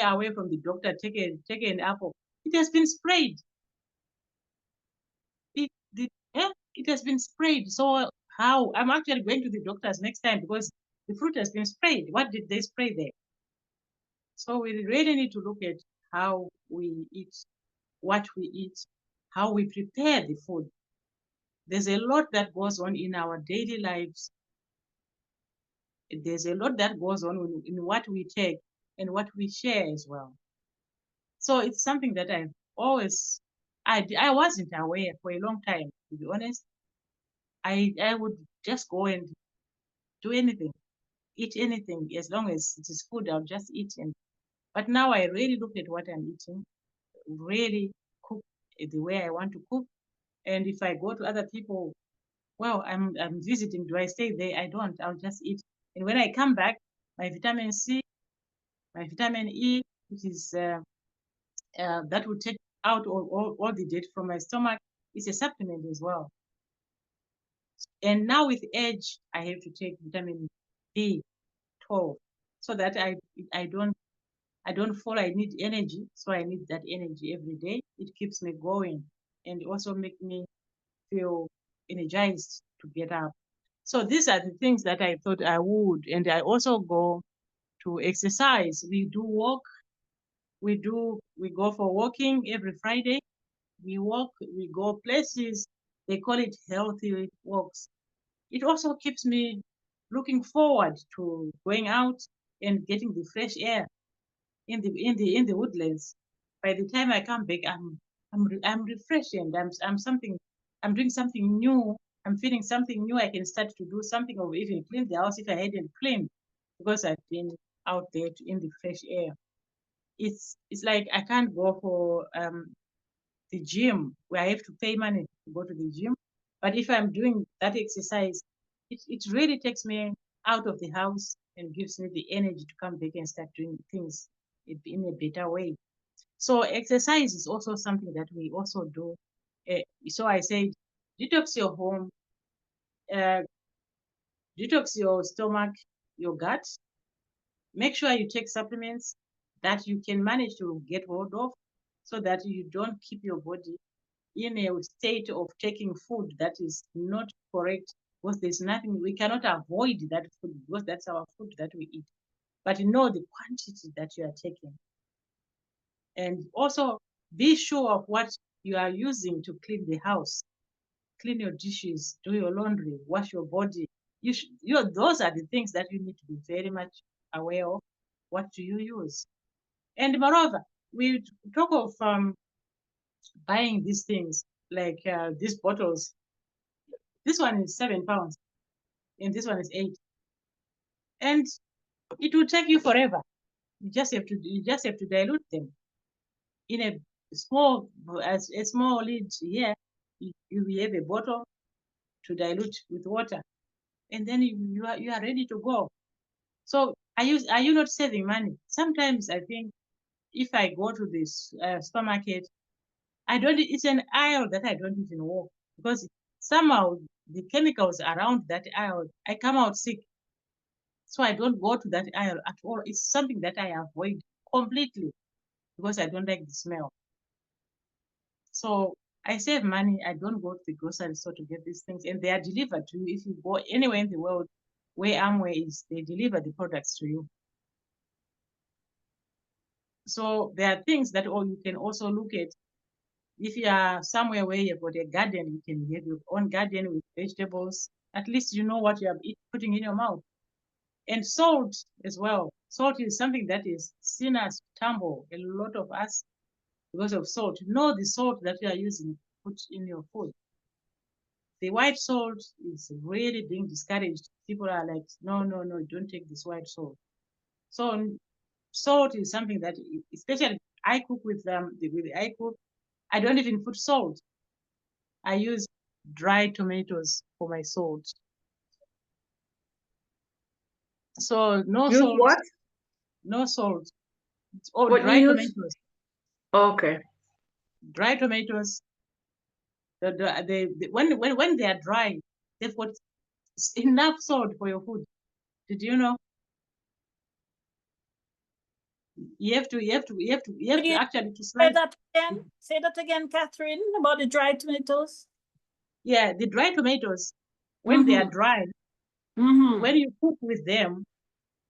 away from the doctor, take an apple, it has been sprayed. It has been sprayed. So how? I'm actually going to the doctors next time because the fruit has been sprayed. What did they spray there? So we really need to look at how we eat, what we eat, how we prepare the food. There's a lot that goes on in our daily lives. There's a lot that goes on in what we take and what we share as well. So it's something that I've always, I wasn't aware for a long time, to be honest. I would just go and do anything, eat anything, as long as it is food, I'll just eat. But now I really look at what I'm eating, really cook the way I want to cook. And if I go to other people, well, I'm visiting, do I stay there? I don't, I'll just eat. And when I come back, my vitamin C, my vitamin E, which is that will take out all the dirt from my stomach. It's a supplement as well. And now with age, I have to take vitamin B12 so that I don't fall. I need energy, so I need that energy every day. It keeps me going and also make me feel energized to get up. So these are the things that I thought I would. And I also go to exercise. We do walk. We go for walking every Friday. We walk, we go places. They call it healthy walks. It also keeps me looking forward to going out and getting the fresh air in the woodlands. By the time I come back, I'm refreshed and I'm doing something new. I'm feeling something new. I can start to do something or even clean the house if I hadn't cleaned because I've been out there in the fresh air. It's like I can't go for the gym where I have to pay money to go to the gym. But if I'm doing that exercise, it really takes me out of the house and gives me the energy to come back and start doing things in a better way. So exercise is also something that we also do. So I said, detox your home, uh, detox your stomach, your gut. Make sure you take supplements that you can manage to get hold of so that you don't keep your body in a state of taking food that is not correct, because there's nothing, we cannot avoid that food because that's our food that we eat. But know the quantity that you are taking. And also be sure of what you are using to clean the house. Clean your dishes, do your laundry, wash your body. Those are the things that you need to be very much aware of. What do you use? And moreover, we talk of buying these things like these bottles. This one is £7 and this one is 8, and it will take you forever. You just have to dilute them in a small lid here. You have a bottle to dilute with water, and then you are ready to go. So are you not saving money? Sometimes I think if I go to this supermarket, it's an aisle that I don't even walk because somehow the chemicals around that aisle, I come out sick. So I don't go to that aisle at all. It's something that I avoid completely because I don't like the smell. So I save money. I don't go to the grocery store to get these things, and they are delivered to you. If you go anywhere in the world where Amway is, they deliver the products to you. So there are things that you can also look at. If you are somewhere where you've got a garden, you can have your own garden with vegetables. At least you know what you are putting in your mouth. And salt as well. Salt is something that is seen as tumble. A lot of us, because of salt, know the salt that you are using, put in your food. The white salt is really being discouraged. People are like, no, don't take this white salt. So salt is something that, especially I cook with I cook. I don't even put salt. I use dry tomatoes for my salt. So no Use salt. what? No salt. Oh, What dry you use? tomatoes. Okay. Dry tomatoes. When they are dry, they've got enough salt for your food. Did you know? You have to actually to Say slice. that again. Say that again, Catherine, about the dried tomatoes. Yeah, the dry tomatoes, when they are dry, when you cook with them,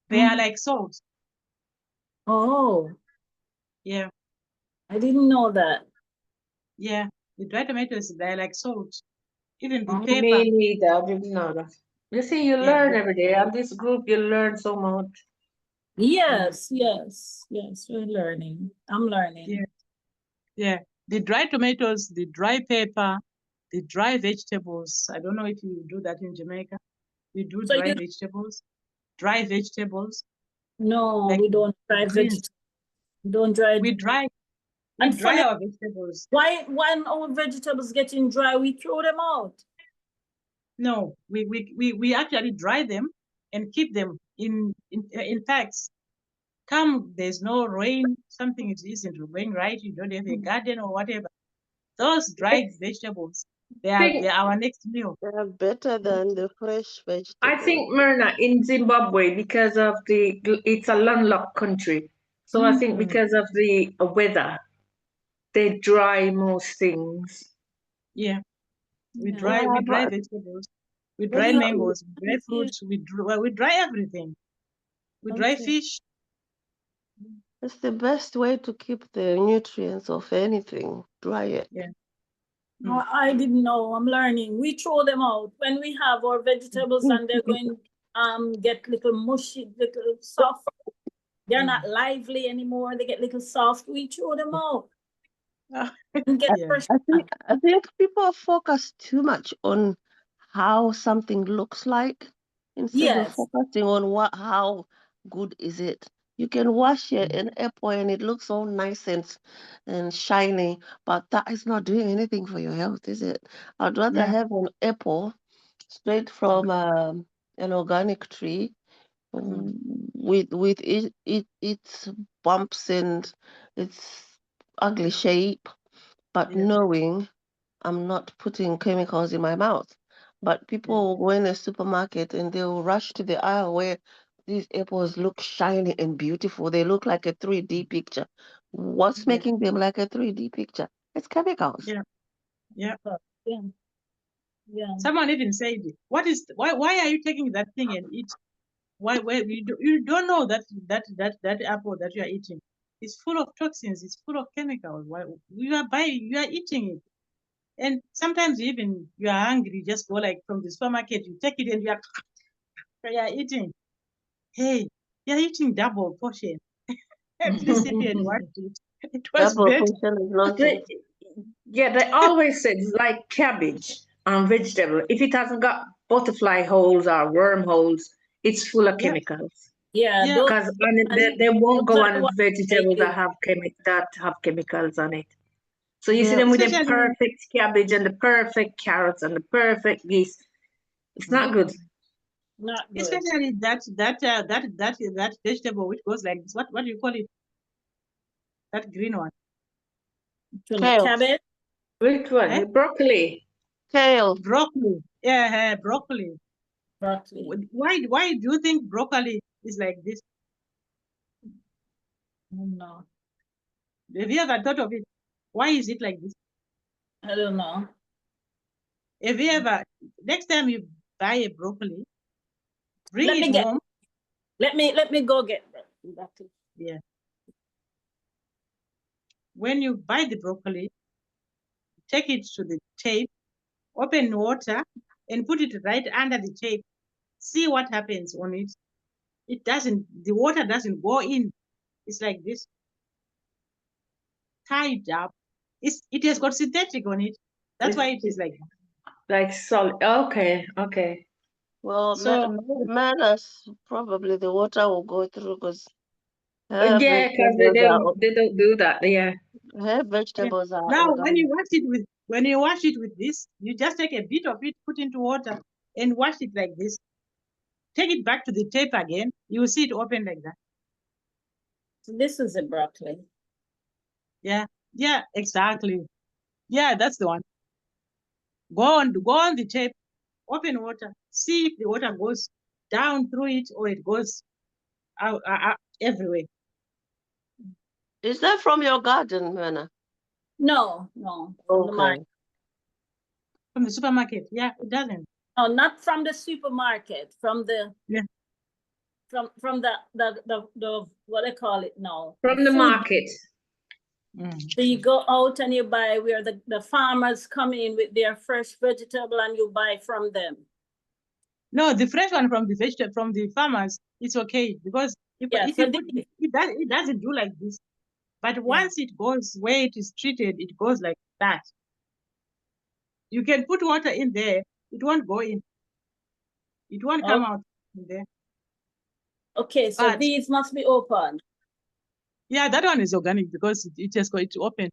they are like salt. Oh, Yeah, I didn't know that. yeah. The dry tomatoes, they're like salt. Even the Me pepper. neither. I didn't know that. You see, you Yeah, learn every day. On this group, you learn so much. Yes, we're learning. I'm learning. yeah, yeah. The dry tomatoes, the dry pepper, the dry vegetables. I don't know if you do that in Jamaica. We do So dry you vegetables. Dry vegetables, no, like we don't dry greens. vegetables. We don't dry. We dry And funny, our vegetables. why when our vegetables getting dry, we throw them out. No, we actually dry them and keep them in packs. come, there's no rain, something isn't going right, you don't have a garden or whatever. Those dried vegetables, they are our next meal. They are better than the fresh vegetables. I think, Myrna, in Zimbabwe, because of it's a landlocked country. So I think because of the weather, they dry most things. Yeah. We Yeah. dry Yeah, but vegetables, we But dry you- mangoes, we dry fruits, we dry everything. We dry Okay. fish. it's the best way to keep the nutrients of anything. Dry it. Yeah. I didn't know. I'm learning. We throw them out when we have our vegetables and they're going get little mushy, little soft. They're not lively anymore. They get little soft. We throw them out and get Yeah. fresh. I think people focus too much on how something looks like instead of Yes. focusing on how good is it. You can wash an apple and it looks all nice and shiny, but that is not doing anything for your health, is it? I'd rather Yeah. have an apple straight from an organic tree with its bumps and its ugly shape, but Yeah. knowing I'm not putting chemicals in my mouth. But people will go in a supermarket and they'll rush to the aisle where these apples look shiny and beautiful. They look like a 3D picture. What's Yeah. making them like a 3D picture? It's chemicals. Yeah. Yeah. Yeah. Yeah. Someone even said, why are you taking that thing and eat? Why you don't know that apple that you are eating is full of toxins, it's full of chemicals. Why you are eating it. And sometimes you are hungry, you just go like from the supermarket, you take it and you are eating. Hey, you're eating double portion. At least if you had watched it, it was Double better. portion is nonsense. They always said like cabbage and vegetable. If it hasn't got butterfly holes or wormholes, it's full of Yeah. chemicals. Yeah. Yeah. Those, Because they won't those go are the on ones vegetables I that have chemicals on it. So you see Yeah. them with the Especially perfect cabbage and the perfect carrots and the perfect this. It's not good. not good. especially that vegetable which goes like this. What do you call it? That green one. Kale. Cabbage. Which one? Eh? The broccoli. Kale. Broccoli. Yeah, broccoli. Broccoli. Why do you think broccoli is like this? No, Have you ever thought of it? Why is it like this? I don't know. Have you ever, next time you buy a broccoli, bring Let it me get. home. Let me go get broccoli. Yeah. When you buy the broccoli, take it to the tape, open water, and put it right under the tape. See what happens on it. The water doesn't go in. It's like this, tied up. It has got synthetic on it. That's why it is like that. Like solid. Okay, okay. Well, So manners, probably the water will go through because Yeah, because they don't do that. Yeah. her yeah. vegetables are Now when you organic. wash it with this, you just take a bit of it, put into water, and wash it like this. Take it back to the tape again. You will see it open like that. So this is a broccoli. Yeah, exactly. Yeah, that's the one. Go on the tape, open water, see if the water goes down through it or it goes out everywhere. Is that from your garden, Myrna? No, from the market. Okay. From the supermarket. Yeah, it doesn't. No, not from the supermarket. From the from the what I call it now. From the food. market. So you go out and you buy where the farmers come in with their fresh vegetable and you buy from them. No, the fresh one from the farmers, it's okay because if you put it doesn't do like this. But once it goes where it is treated, it goes like that. You can put water in there, it won't go in. It won't come out in there. Okay, so But these must be open. yeah, that one is organic because it just got it open.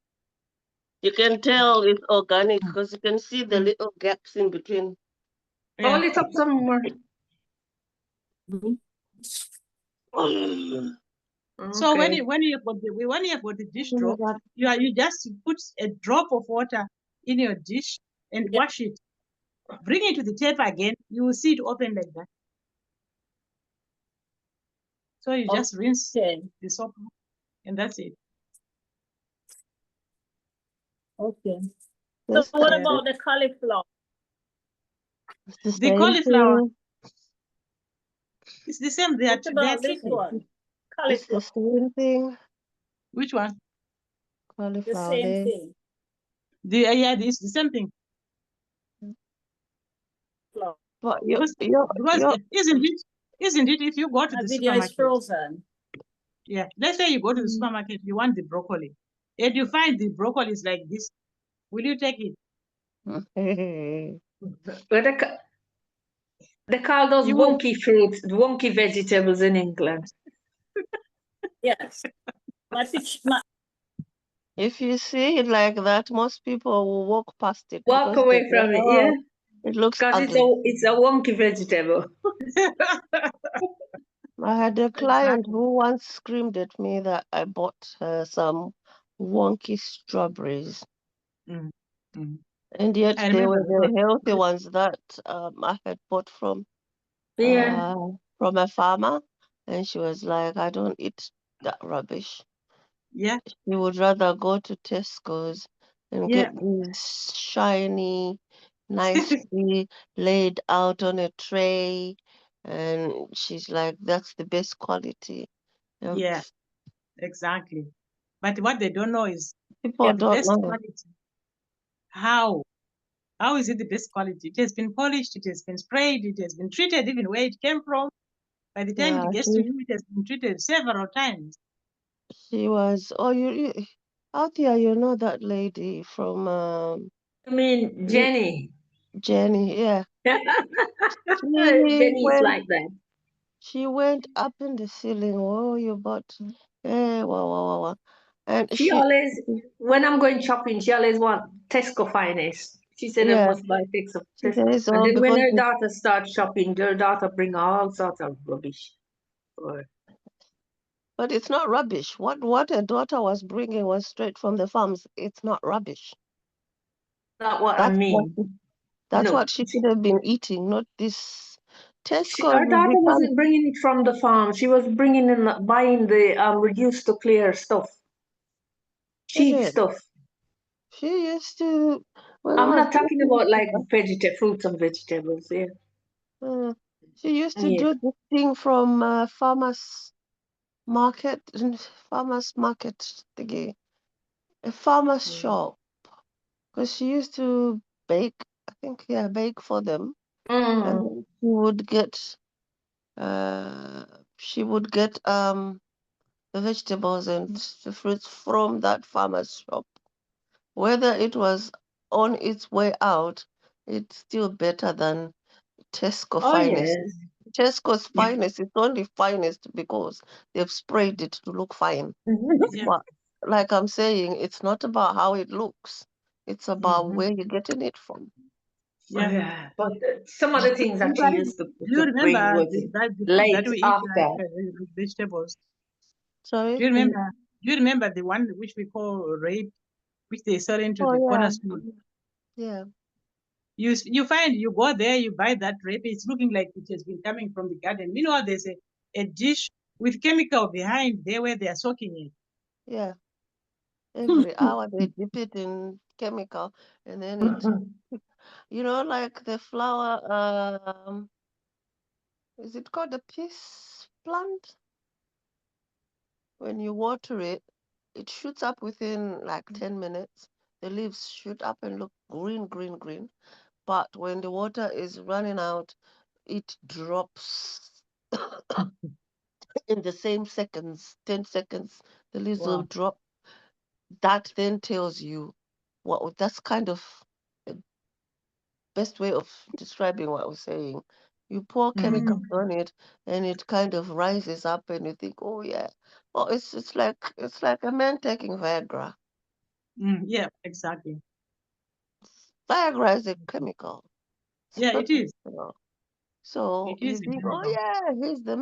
You can tell it's organic because you can see the little gaps in between. Yeah. Hold it up some more. So when Okay. you have got the dish Oh my drawer, God. you just put a drop of water in your dish and Yeah. wash it. Bring it to the tap again. You will see it open like that. So you just rinse Okay. the soap and that's it. Okay. So This what Yeah. about the cauliflower? is the The same cauliflower thing. is the same. They are What about this treated. one? It's the Cauliflower, same thing. Which one? the Cauliflower same there. thing. Yeah, it's the same thing. Flower. But Because isn't it if you go to My the video is supermarket, frozen. yeah, let's say you go to the supermarket, you want the broccoli, and you find the broccoli is like this, will you take it? But they call those You will. wonky fruits, wonky vegetables in England. Yes. My If you see it like that, most people will walk past it Walk because they away say, from it, yeah? oh, it looks Because ugly. it's a wonky vegetable. I had a client Exactly. who once screamed at me that I bought her some wonky strawberries, Mm, mm. and yet I they remember were because the healthy ones that I had bought Yeah. from a farmer, and she was like, I don't eat that rubbish. yeah, She would rather go to Tesco's and yeah, get these shiny, nicely laid out on a tray, and she's like, that's the best quality. Um, yeah, exactly. But what they don't know is People at the don't best know. quality. How? How is it the best quality? It has been polished, it has been sprayed, it has been treated even where it came from. By the time Yeah, it gets to you, it has been treated several times. she was. Oh, you out there, you know that lady from I mean, Ye- Jenny. Jenny. Yeah, she Jenny's went. like that. She went up in the ceiling. Oh, you bought. Eh, wow, wow, wow, wow. And She always, when I'm going shopping, she always want Tesco finest. She said I yeah, must buy Tesco. she says, And oh, then when because her daughter starts shopping, her daughter bring all sorts of rubbish. Or, but it's not rubbish. What her daughter was bringing was straight from the farms. It's not rubbish. not what I That's what mean. that's No, what she should have been eating, not this. Tesco's her is daughter become. wasn't bringing it from the farm. She was bringing in, buying the reduced to clear stuff, Is cheap it? stuff. She used to when I I'm was not talking dating about like her. fruits and vegetables. Yeah, She used to yeah. do this thing from market, farmers market thingy, a farmer's shop, because she used to bake, I think, yeah, bake for them, and Mm. then uh, she would get the vegetables and the fruits from that farmer's shop. Whether it was on its way out, it's still better than Tesco Oh finest. yes. Tesco's finest is only finest because they've sprayed it to look fine. Yeah. But like I'm saying, it's not about how it looks. It's about Mhm. where you're getting it from. Yeah. Yeah, but some of the things You that she guys, used do you to bring remember was the food that late we eat like after. vegetables? Sorry? Do you remember? Do you remember the one which we call rape, which they sell into Oh the corner yeah. store? Yeah. You find you go there, you buy that rape. It's looking like it has been coming from the garden. Meanwhile, there's a dish with chemical behind there where they are soaking it. Yeah. Every hour they dip it in chemical and then it like the flower, is it called a peace plant? When you water it, it shoots up within like 10 minutes. The leaves shoot up and look green, green, green. But when the water is running out, it drops in the same seconds, 10 seconds, the leaves will Wow. drop. That then tells you that's kind of the best way of describing what I was saying. You pour chemicals on it and it kind of rises up and you think, oh yeah. Well, it's like a man taking Viagra. Yeah, exactly. Viagra is a chemical. It's Yeah, not it is. natural. So It you is a think, oh chemical. yeah, he's the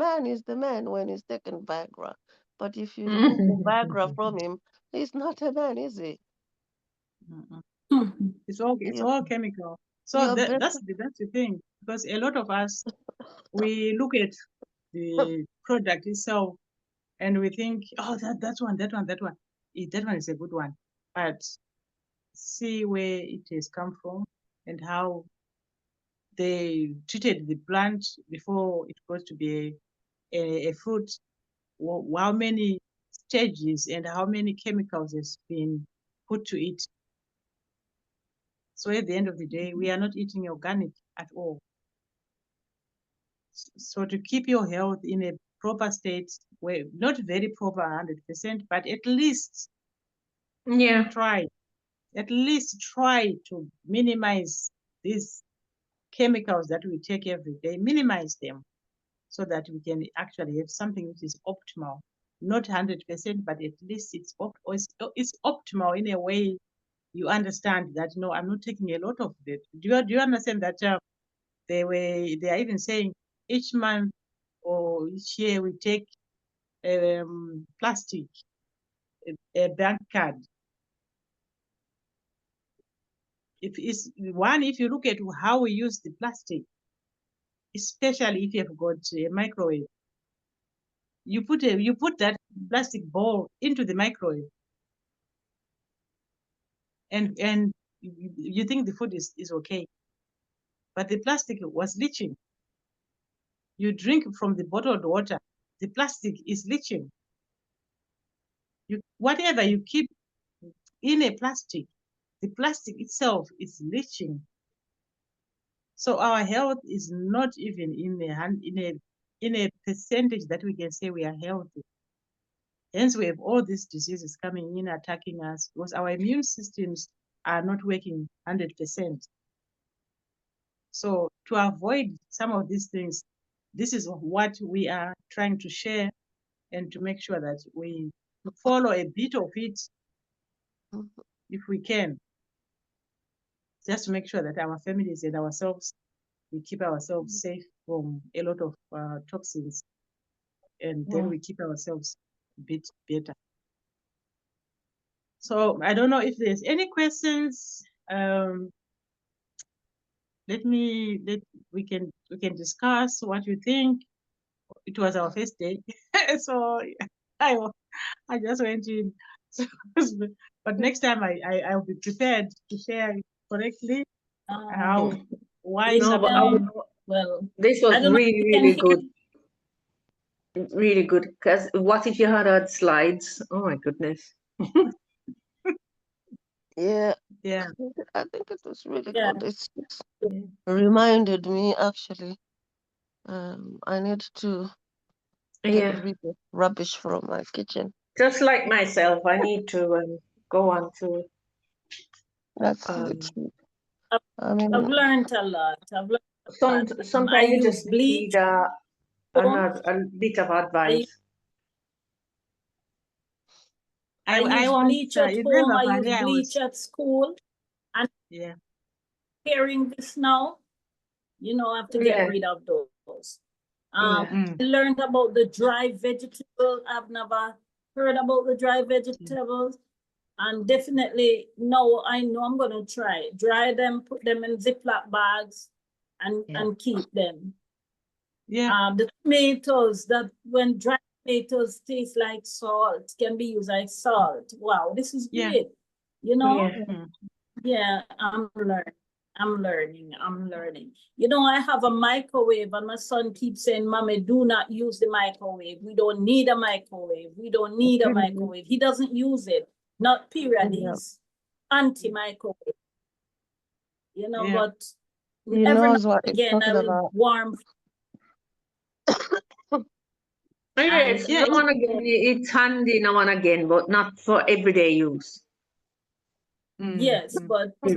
man when he's taking Viagra. But if you remove the Viagra from him, he's not a man, is he? It's all You're, chemical. So you're better. that's the thing, because a lot of us, we look at the product itself and we think, oh, that one. That one is a good one. But see where it has come from and how they treated the plant before it got to be a fruit. How many stages and how many chemicals has been put to it. So at the end of the day, we are not eating organic at all. So to keep your health in a proper state, where not very proper 100%, but at least Yeah. try to minimize these chemicals that we take every day, minimize them so that we can actually have something which is optimal. Not 100%, but at least it's optimal in a way you understand that, no, I'm not taking a lot of it. Do you understand that they are even saying each month or each year we take plastic, a bank card. If you look at how we use the plastic, especially if you have got a microwave, you put that plastic bowl into the microwave, and you think the food is okay, but the plastic was leaching. You drink from the bottled water, the plastic is leaching. Whatever you keep in a plastic, the plastic itself is leaching. So our health is not even in a percentage that we can say we are healthy. Hence, we have all these diseases coming in, attacking us, because our immune systems are not working 100%. So to avoid some of these things, this is what we are trying to share and to make sure that we follow a bit of it if we can, just to make sure that our families and ourselves, we keep ourselves safe from a lot of toxins, and then we keep ourselves a bit better. So I don't know if there's any questions. We can discuss what you think. It was our first day, so I just went in. So, but next time I'll be prepared to share it correctly. Why No, but well, this was I don't know if really, you can really hear good. Really good. Because what if you had slides? Oh my goodness. Yeah, Yeah. I think it was really Yeah. good. It's reminded me, actually. I need to get rid of rubbish from my kitchen. Just like myself, I need to go on to. That's the truth. I I've mean, learned a lot. Sometimes I you use just bleach. need a bit of advice. I use bleach at home. I use bleach at school. And yeah, hearing this now, I have to get rid of those. I learned about the dry vegetable. I've never heard about the dry vegetables. And definitely, no, I know I'm going to try. Dry them, put them in Ziploc bags, and keep them. Yeah. The tomatoes, that when dry tomatoes taste like salt, can be used like salt. Wow, this is great. Yeah, I'm learning. I have a microwave, and my son keeps saying, Mommy, do not use the microwave. We don't need a microwave. We don't need a microwave. He doesn't use it. Not period. He's anti-microwave. But he every now knows what and he's again, I talking will about. warm. Yes, now and again, it's handy now and again, but not for everyday use. Yes, but I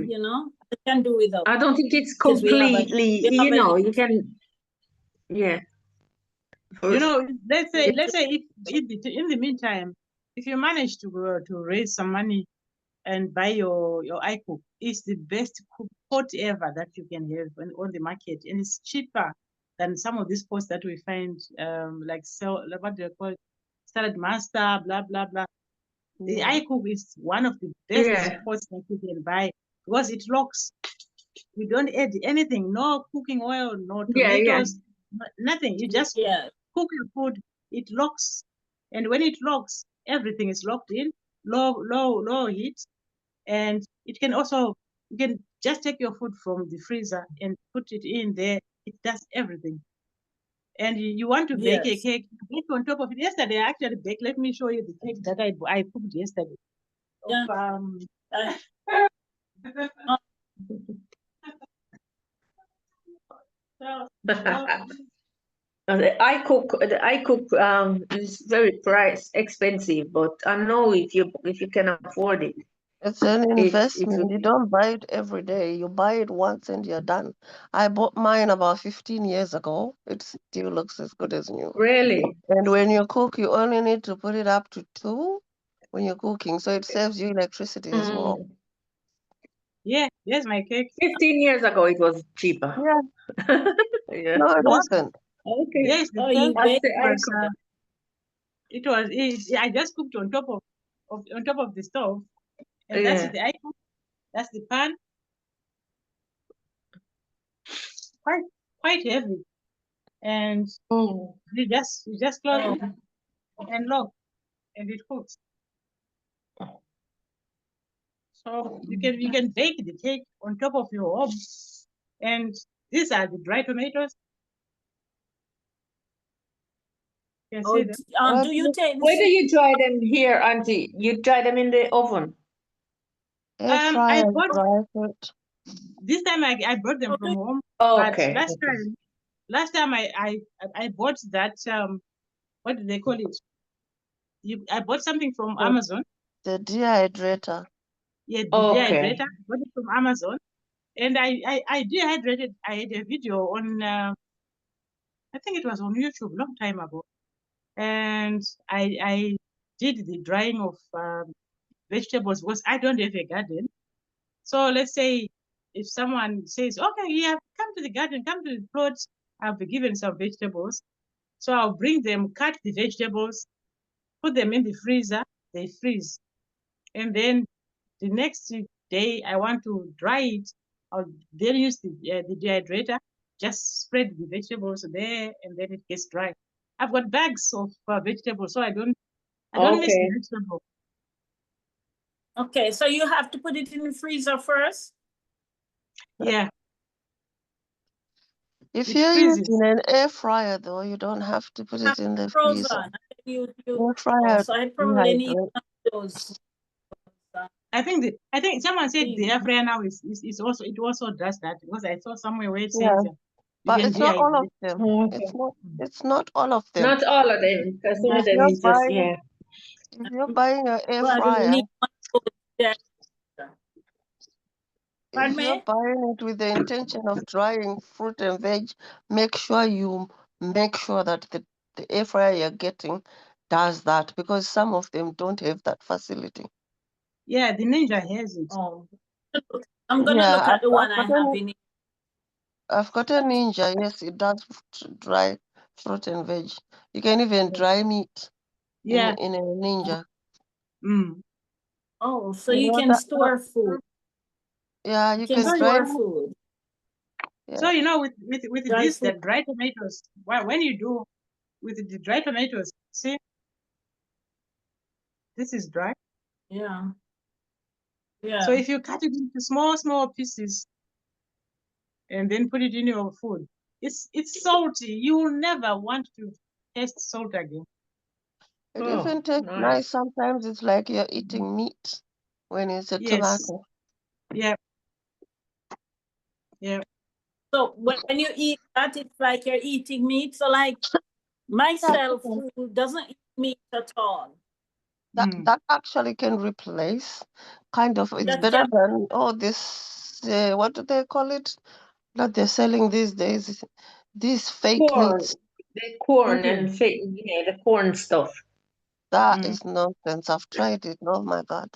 can do without. I don't think it's Because completely, you can, yeah. Let's say if in the meantime, if you manage to raise some money and buy your iCook, it's the best pot ever that you can have on the market, and it's cheaper than some of these pots that we find, what do you call it? salad master, blah, blah, blah. The iCook is one of the best Yeah. pots that you can buy because it locks. We don't add anything, no cooking oil, no Yeah, yeah. tomatoes, nothing. You just Yeah, cook your food, it locks. And when it locks, everything is locked in, low heat. And it can also, you can just take your food from the freezer and put it in there. It does everything. And you want to bake a yes. cake, bake on top of it. Yesterday, I actually baked. Let me show you the cake that I cooked yesterday. Yeah. Uh, So, The iCook is very expensive, but I know if you can afford it, It's an it's investment. You don't buy it every day. You buy it once and you're done. I bought mine about 15 years ago. It still looks as good as new. really. And when you cook, you only need to put it up to 2 when you're cooking. So it saves you electricity as well. yeah, here's my cake. 15 years ago, it was cheaper. Yeah, Yeah. no, it Yes, wasn't. Okay. yes, the Oh, cake you That's bake. the was, iCook. I just cooked on top of the stove, and that's Yeah. the iCook. That's the pan. Quite heavy, and Mm. you just close Oh, it and lock, and it cooks. So you can bake the cake on top of your hob, and these are the dry tomatoes. You can oh, see them. do you take the Where do you dry them here, Auntie? You dry them in the oven? Air I fryer, bought dry fruit. this time I brought them Oh, from home, Oh, but okay. last time I bought that what do they call it? I bought something from The, Amazon. the dehydrator. Yeah, the Okay. dehydrator. I bought it from Amazon, and I dehydrated. I had a video on I think it was on YouTube long time ago, and I did the drying of vegetables because I don't have a garden. So let's say if someone says, okay, yeah, come to the garden, come to the plot, I'll be given some vegetables. So I'll bring them, cut the vegetables, put them in the freezer, they freeze. And then the next day I want to dry it, I'll then use the dehydrator, just spread the vegetables there, and then it gets dry. I've got bags of vegetables, so I don't miss the Okay. vegetable. okay. So you have to put it in the freezer first. Yeah, If it you're freezes. using an air fryer, though, you don't have to put it in the freezer. Frozen. You Air fryer so I probably need dehydrate. one of those. I think someone said the things. air fryer now is also it also does that because I saw somewhere where it Yeah, says you but can it's not all of dehydrate. them. Okay. It's not all of them. Not all of them, because some Yeah. of them is just, yeah. If you're buying an air Well, you fryer, need one of those there. Pardon if you're me? buying it with the intention of drying fruit and veg, make sure that the air fryer you're getting does that, because some of them don't have that facility. Yeah, the Ninja has it. Oh, I'm gonna Yeah, look at the one I've I got have a, in it. I've got a Ninja. Yes, it does dry fruit and veg. You can even dry meat Yeah. in a Ninja. Mm. Oh, so You you know can that? store food. Yeah, You you can can dry store meat. food. So Yeah. with Dry this the food. dry tomatoes, when you do with the dry tomatoes, see this is dry. Yeah. So Yeah. if you cut it into small pieces and then put it in your food, it's salty. You will never want to taste salt again. It Oh, even tastes nice. nice. Sometimes it's like you're eating meat when it's a Yes. tomato. Yeah. Yeah. So when you eat that, it's like you're eating meat. So like Yeah, myself, who doesn't eat meat at all, Mm. that actually can replace kind of. It's that Mm. better can. than this. What do they call it? That they're selling these days. These fake Corn. meats. The corn Okay. and yeah, the corn stuff. That Mm. is nonsense. I've tried it. Oh my God.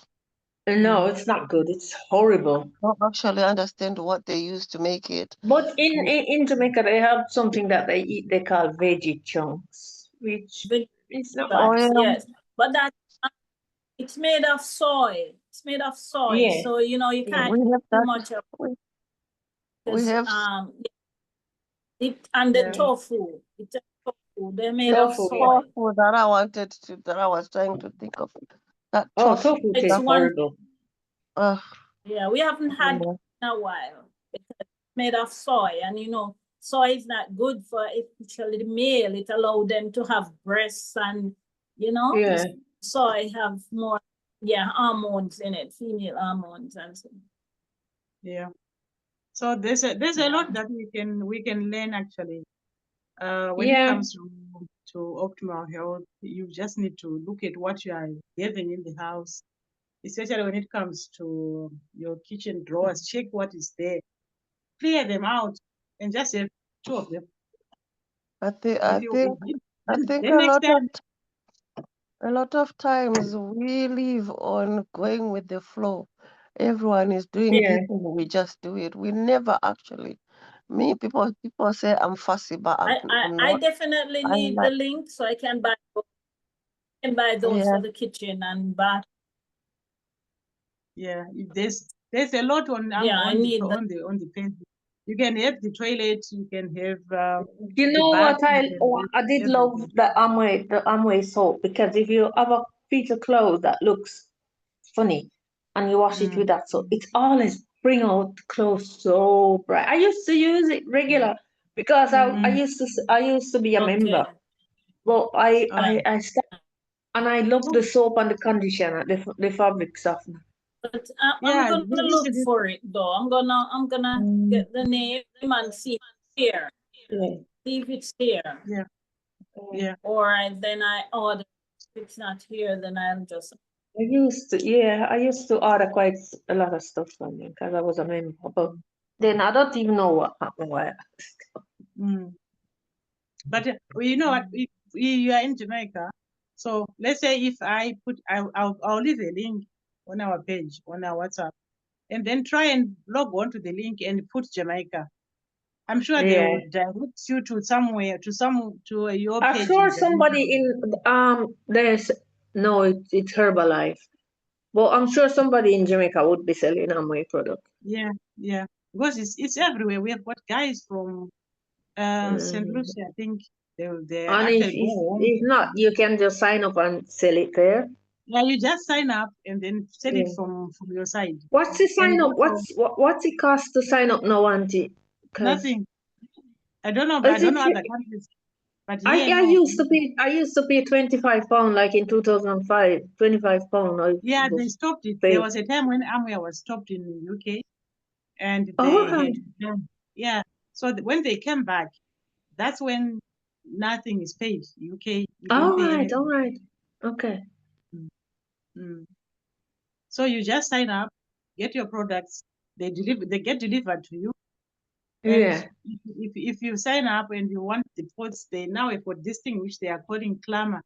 No, Mm. it's not good. It's horrible. I don't actually understand what they use to make it. But in Jamaica, they have something that they eat. They call veggie chunks, which It's not Bags, Oil. yes. But that it's made of soy. It's made of soy. Yeah. So you know you Yeah. can't We have eat too that. much of We because have it and the Yeah. tofu. It's a tofu. They're made of Tofu, yeah. soy. tofu that I was trying to think of. That Oh, tofu. tofu It's tastes one. horrible. Yeah, we haven't had Yeah. in a while. It's made of soy, and you know, soy is not good for especially the male. It allows them to have breasts, and you know, Yeah. soy have more, yeah, hormones in it, female hormones, and so. Yeah. So there's a Yeah. lot that we can learn actually. When it Yeah. comes to optimal health, you just need to look at what you are having in the house, especially when it comes to your kitchen drawers. Check what is there, clear them out, and just have 2 of them. I think If you then next time, a lot of times we live on going with the flow. Everyone is doing Yeah. this and we just do it. We never actually. Me, people say I'm fussy, but I'm I not. definitely I need like, the link so I can buy those yeah. for the kitchen and bath. yeah, there's a lot on Yeah, I need the on the page. You can have the toilet, you can have You the know bath, what you can I have did love everything. the Amway soap, because if you have a piece of clothes that looks funny and you wash it with that soap, it always bring out the clothes so bright. I used to use it regular because I used to be a member. okay. Well, Right. I stopped, and I love the soap and the conditioner, the fabric softener. But I'm Yeah, gonna look for it though. I'm gonna get the name and see if it's here. Yeah. See if it's here. yeah, yeah. Or then I order. If it's not here, then I'll just I used to order quite a lot of stuff from them because I was a member. But then I don't even know what happened. Why? Mm. But you know what? If you are in Jamaica, so let's say if I put, I'll leave a link on our page on our WhatsApp, and then try and log on to the link and put Jamaica. I'm sure they Yeah. will direct you to somewhere to your I'm page sure in Jamaica. somebody there's no, it's Herbalife. But I'm sure somebody in Jamaica would be selling Amway product. Yeah, yeah, because it's everywhere. We have got guys from St. Mm. Lucia. I think they And actually go home. if not, you can just sign up and sell it there. Yeah, you just sign up and then sell it Yeah. from your side. What's the And sign up? also What's it cost to sign up now, Auntie? Because nothing. I don't know, but I is don't it know other countries. But here, I no. used to pay £25 like in 2005. £25 I Yeah, they was stopped it. There paid. was a time when Amway was stopped in the UK, and Oh, they right. had yeah. So when they came back, that's when nothing is paid. UK, you don't pay anything. All right. Okay. Mm, mm. So you just sign up, get your products. They get delivered to you. And Yeah. if you sign up and you want the pods, they now have got this thing which they are calling Clama.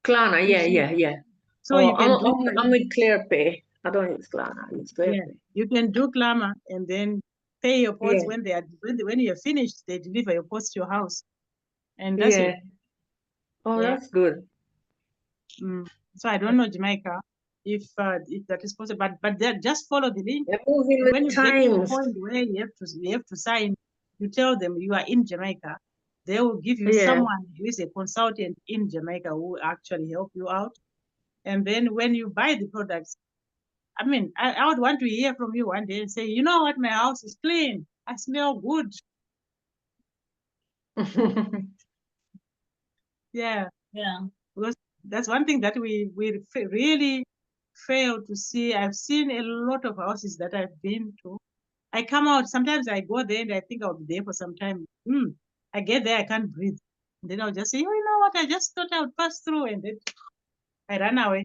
Klarna, Which yeah. so Oh, you can do I'm with ClearPay. I don't use Klarna, I use yeah, ClearPay. you can do Clama and then pay your pods Yeah. when they are when you're finished, they deliver your pods to your house. And that's Yeah. it. Oh, Yeah. that's good. Mm. So I don't know Jamaica if that is possible, but then just follow the link. They're moving And when with you get to a times. point where you have to sign, you tell them you are in Jamaica. They will give you Yeah. someone who is a consultant in Jamaica who will actually help you out. And then when you buy the products, I mean, I would want to hear from you one day and say, you know what, my house is clean. I smell good. Yeah, yeah. because that's one thing that we really fail to see. I've seen a lot of houses that I've been to. I come out, sometimes I go there and I think I'll be there for some time. I get there, I can't breathe. And then I'll just say, oh, you know what, I just thought I would pass through, and then I run away.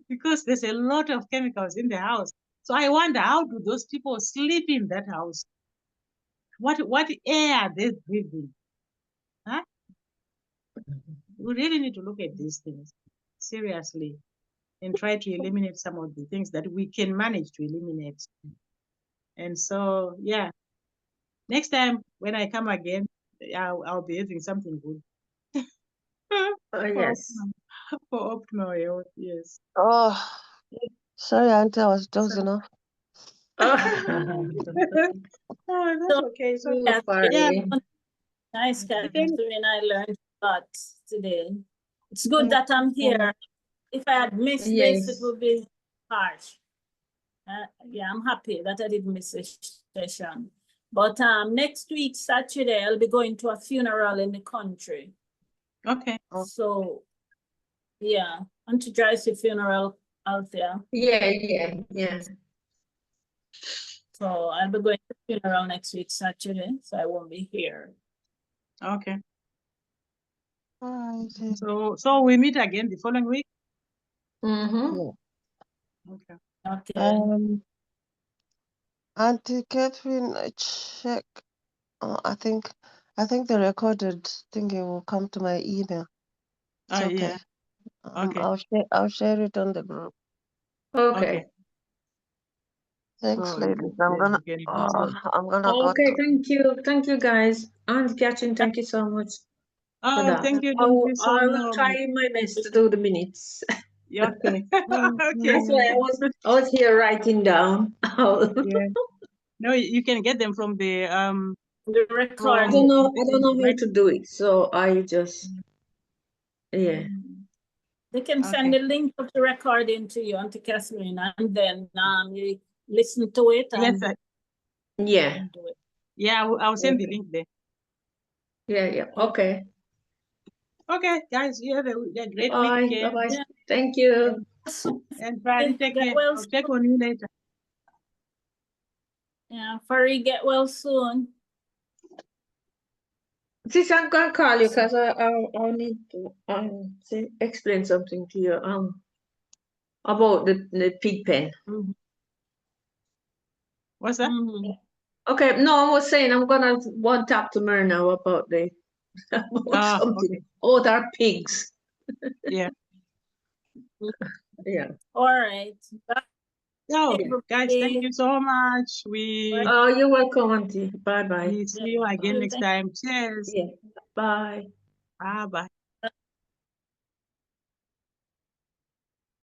Because there's a lot of chemicals in the house. So I wonder, how do those people sleep in that house? What air are they breathing? Huh? We really need to look at these things seriously and try to eliminate some of the things that we can manage to eliminate. And so, yeah, Next time when I come again, I'll be having something good. For Yes. for optimal health, yes. Oh, sorry, Auntie, I was dozing off. Oh, Oh, that's So, okay. So so yeah, funny. nice, Catherine. I learned a lot today. It's good Mm, that I'm here. If I had missed this, it Yes. would be harsh. Yeah, I'm happy that I didn't miss this session. But next week, Saturday, I'll be going to a funeral in the country. okay. So, yeah, Auntie Joyce's funeral out there. Yeah. So I'll be going to the funeral next week, Saturday, so I won't be here. Okay. Alright. So we meet again the following week. Mm-hmm. Okay. Okay. Auntie Catherine, check. I think the recorded thingy will come to my email. It's okay. Yeah. Okay. I'll share it on the group. Okay. Thanks, So ladies. you I'm gonna can also. go Okay, to. thank you guys. Aunt Catherine, thank you so much for Oh, that. thank you so I will much. try my best to do the minutes. Yeah, okay. Okay. That's why I was here writing down. I Yeah. No, you can get them from the The don't recording. know how to do it, so I just yeah. They can send Okay. the link of the recording to you, Auntie Catherine, and then you listen to it Yes. and Yeah. do it. Yeah, I'll send the Okay. link there. Yeah. Okay. Okay, guys, you have a great Bye. weekend. Bye. Yeah. Thank you. And Friday, take Get care. well I'll check soon. on you later. Yeah, Furry, get well soon. Sis, I'm gonna call you because I need to explain something to you about the pig pen. What's that? Okay, no, I was saying I'm gonna one talk to Myrna about the about something Okay. about our pigs. Yeah. Yeah. All right. Bye, So, guys, thank everybody. you so much. We Oh, you're welcome, Auntie. Bye bye. see you again Yeah. next time. Cheers. Yeah. Bye. Bye bye.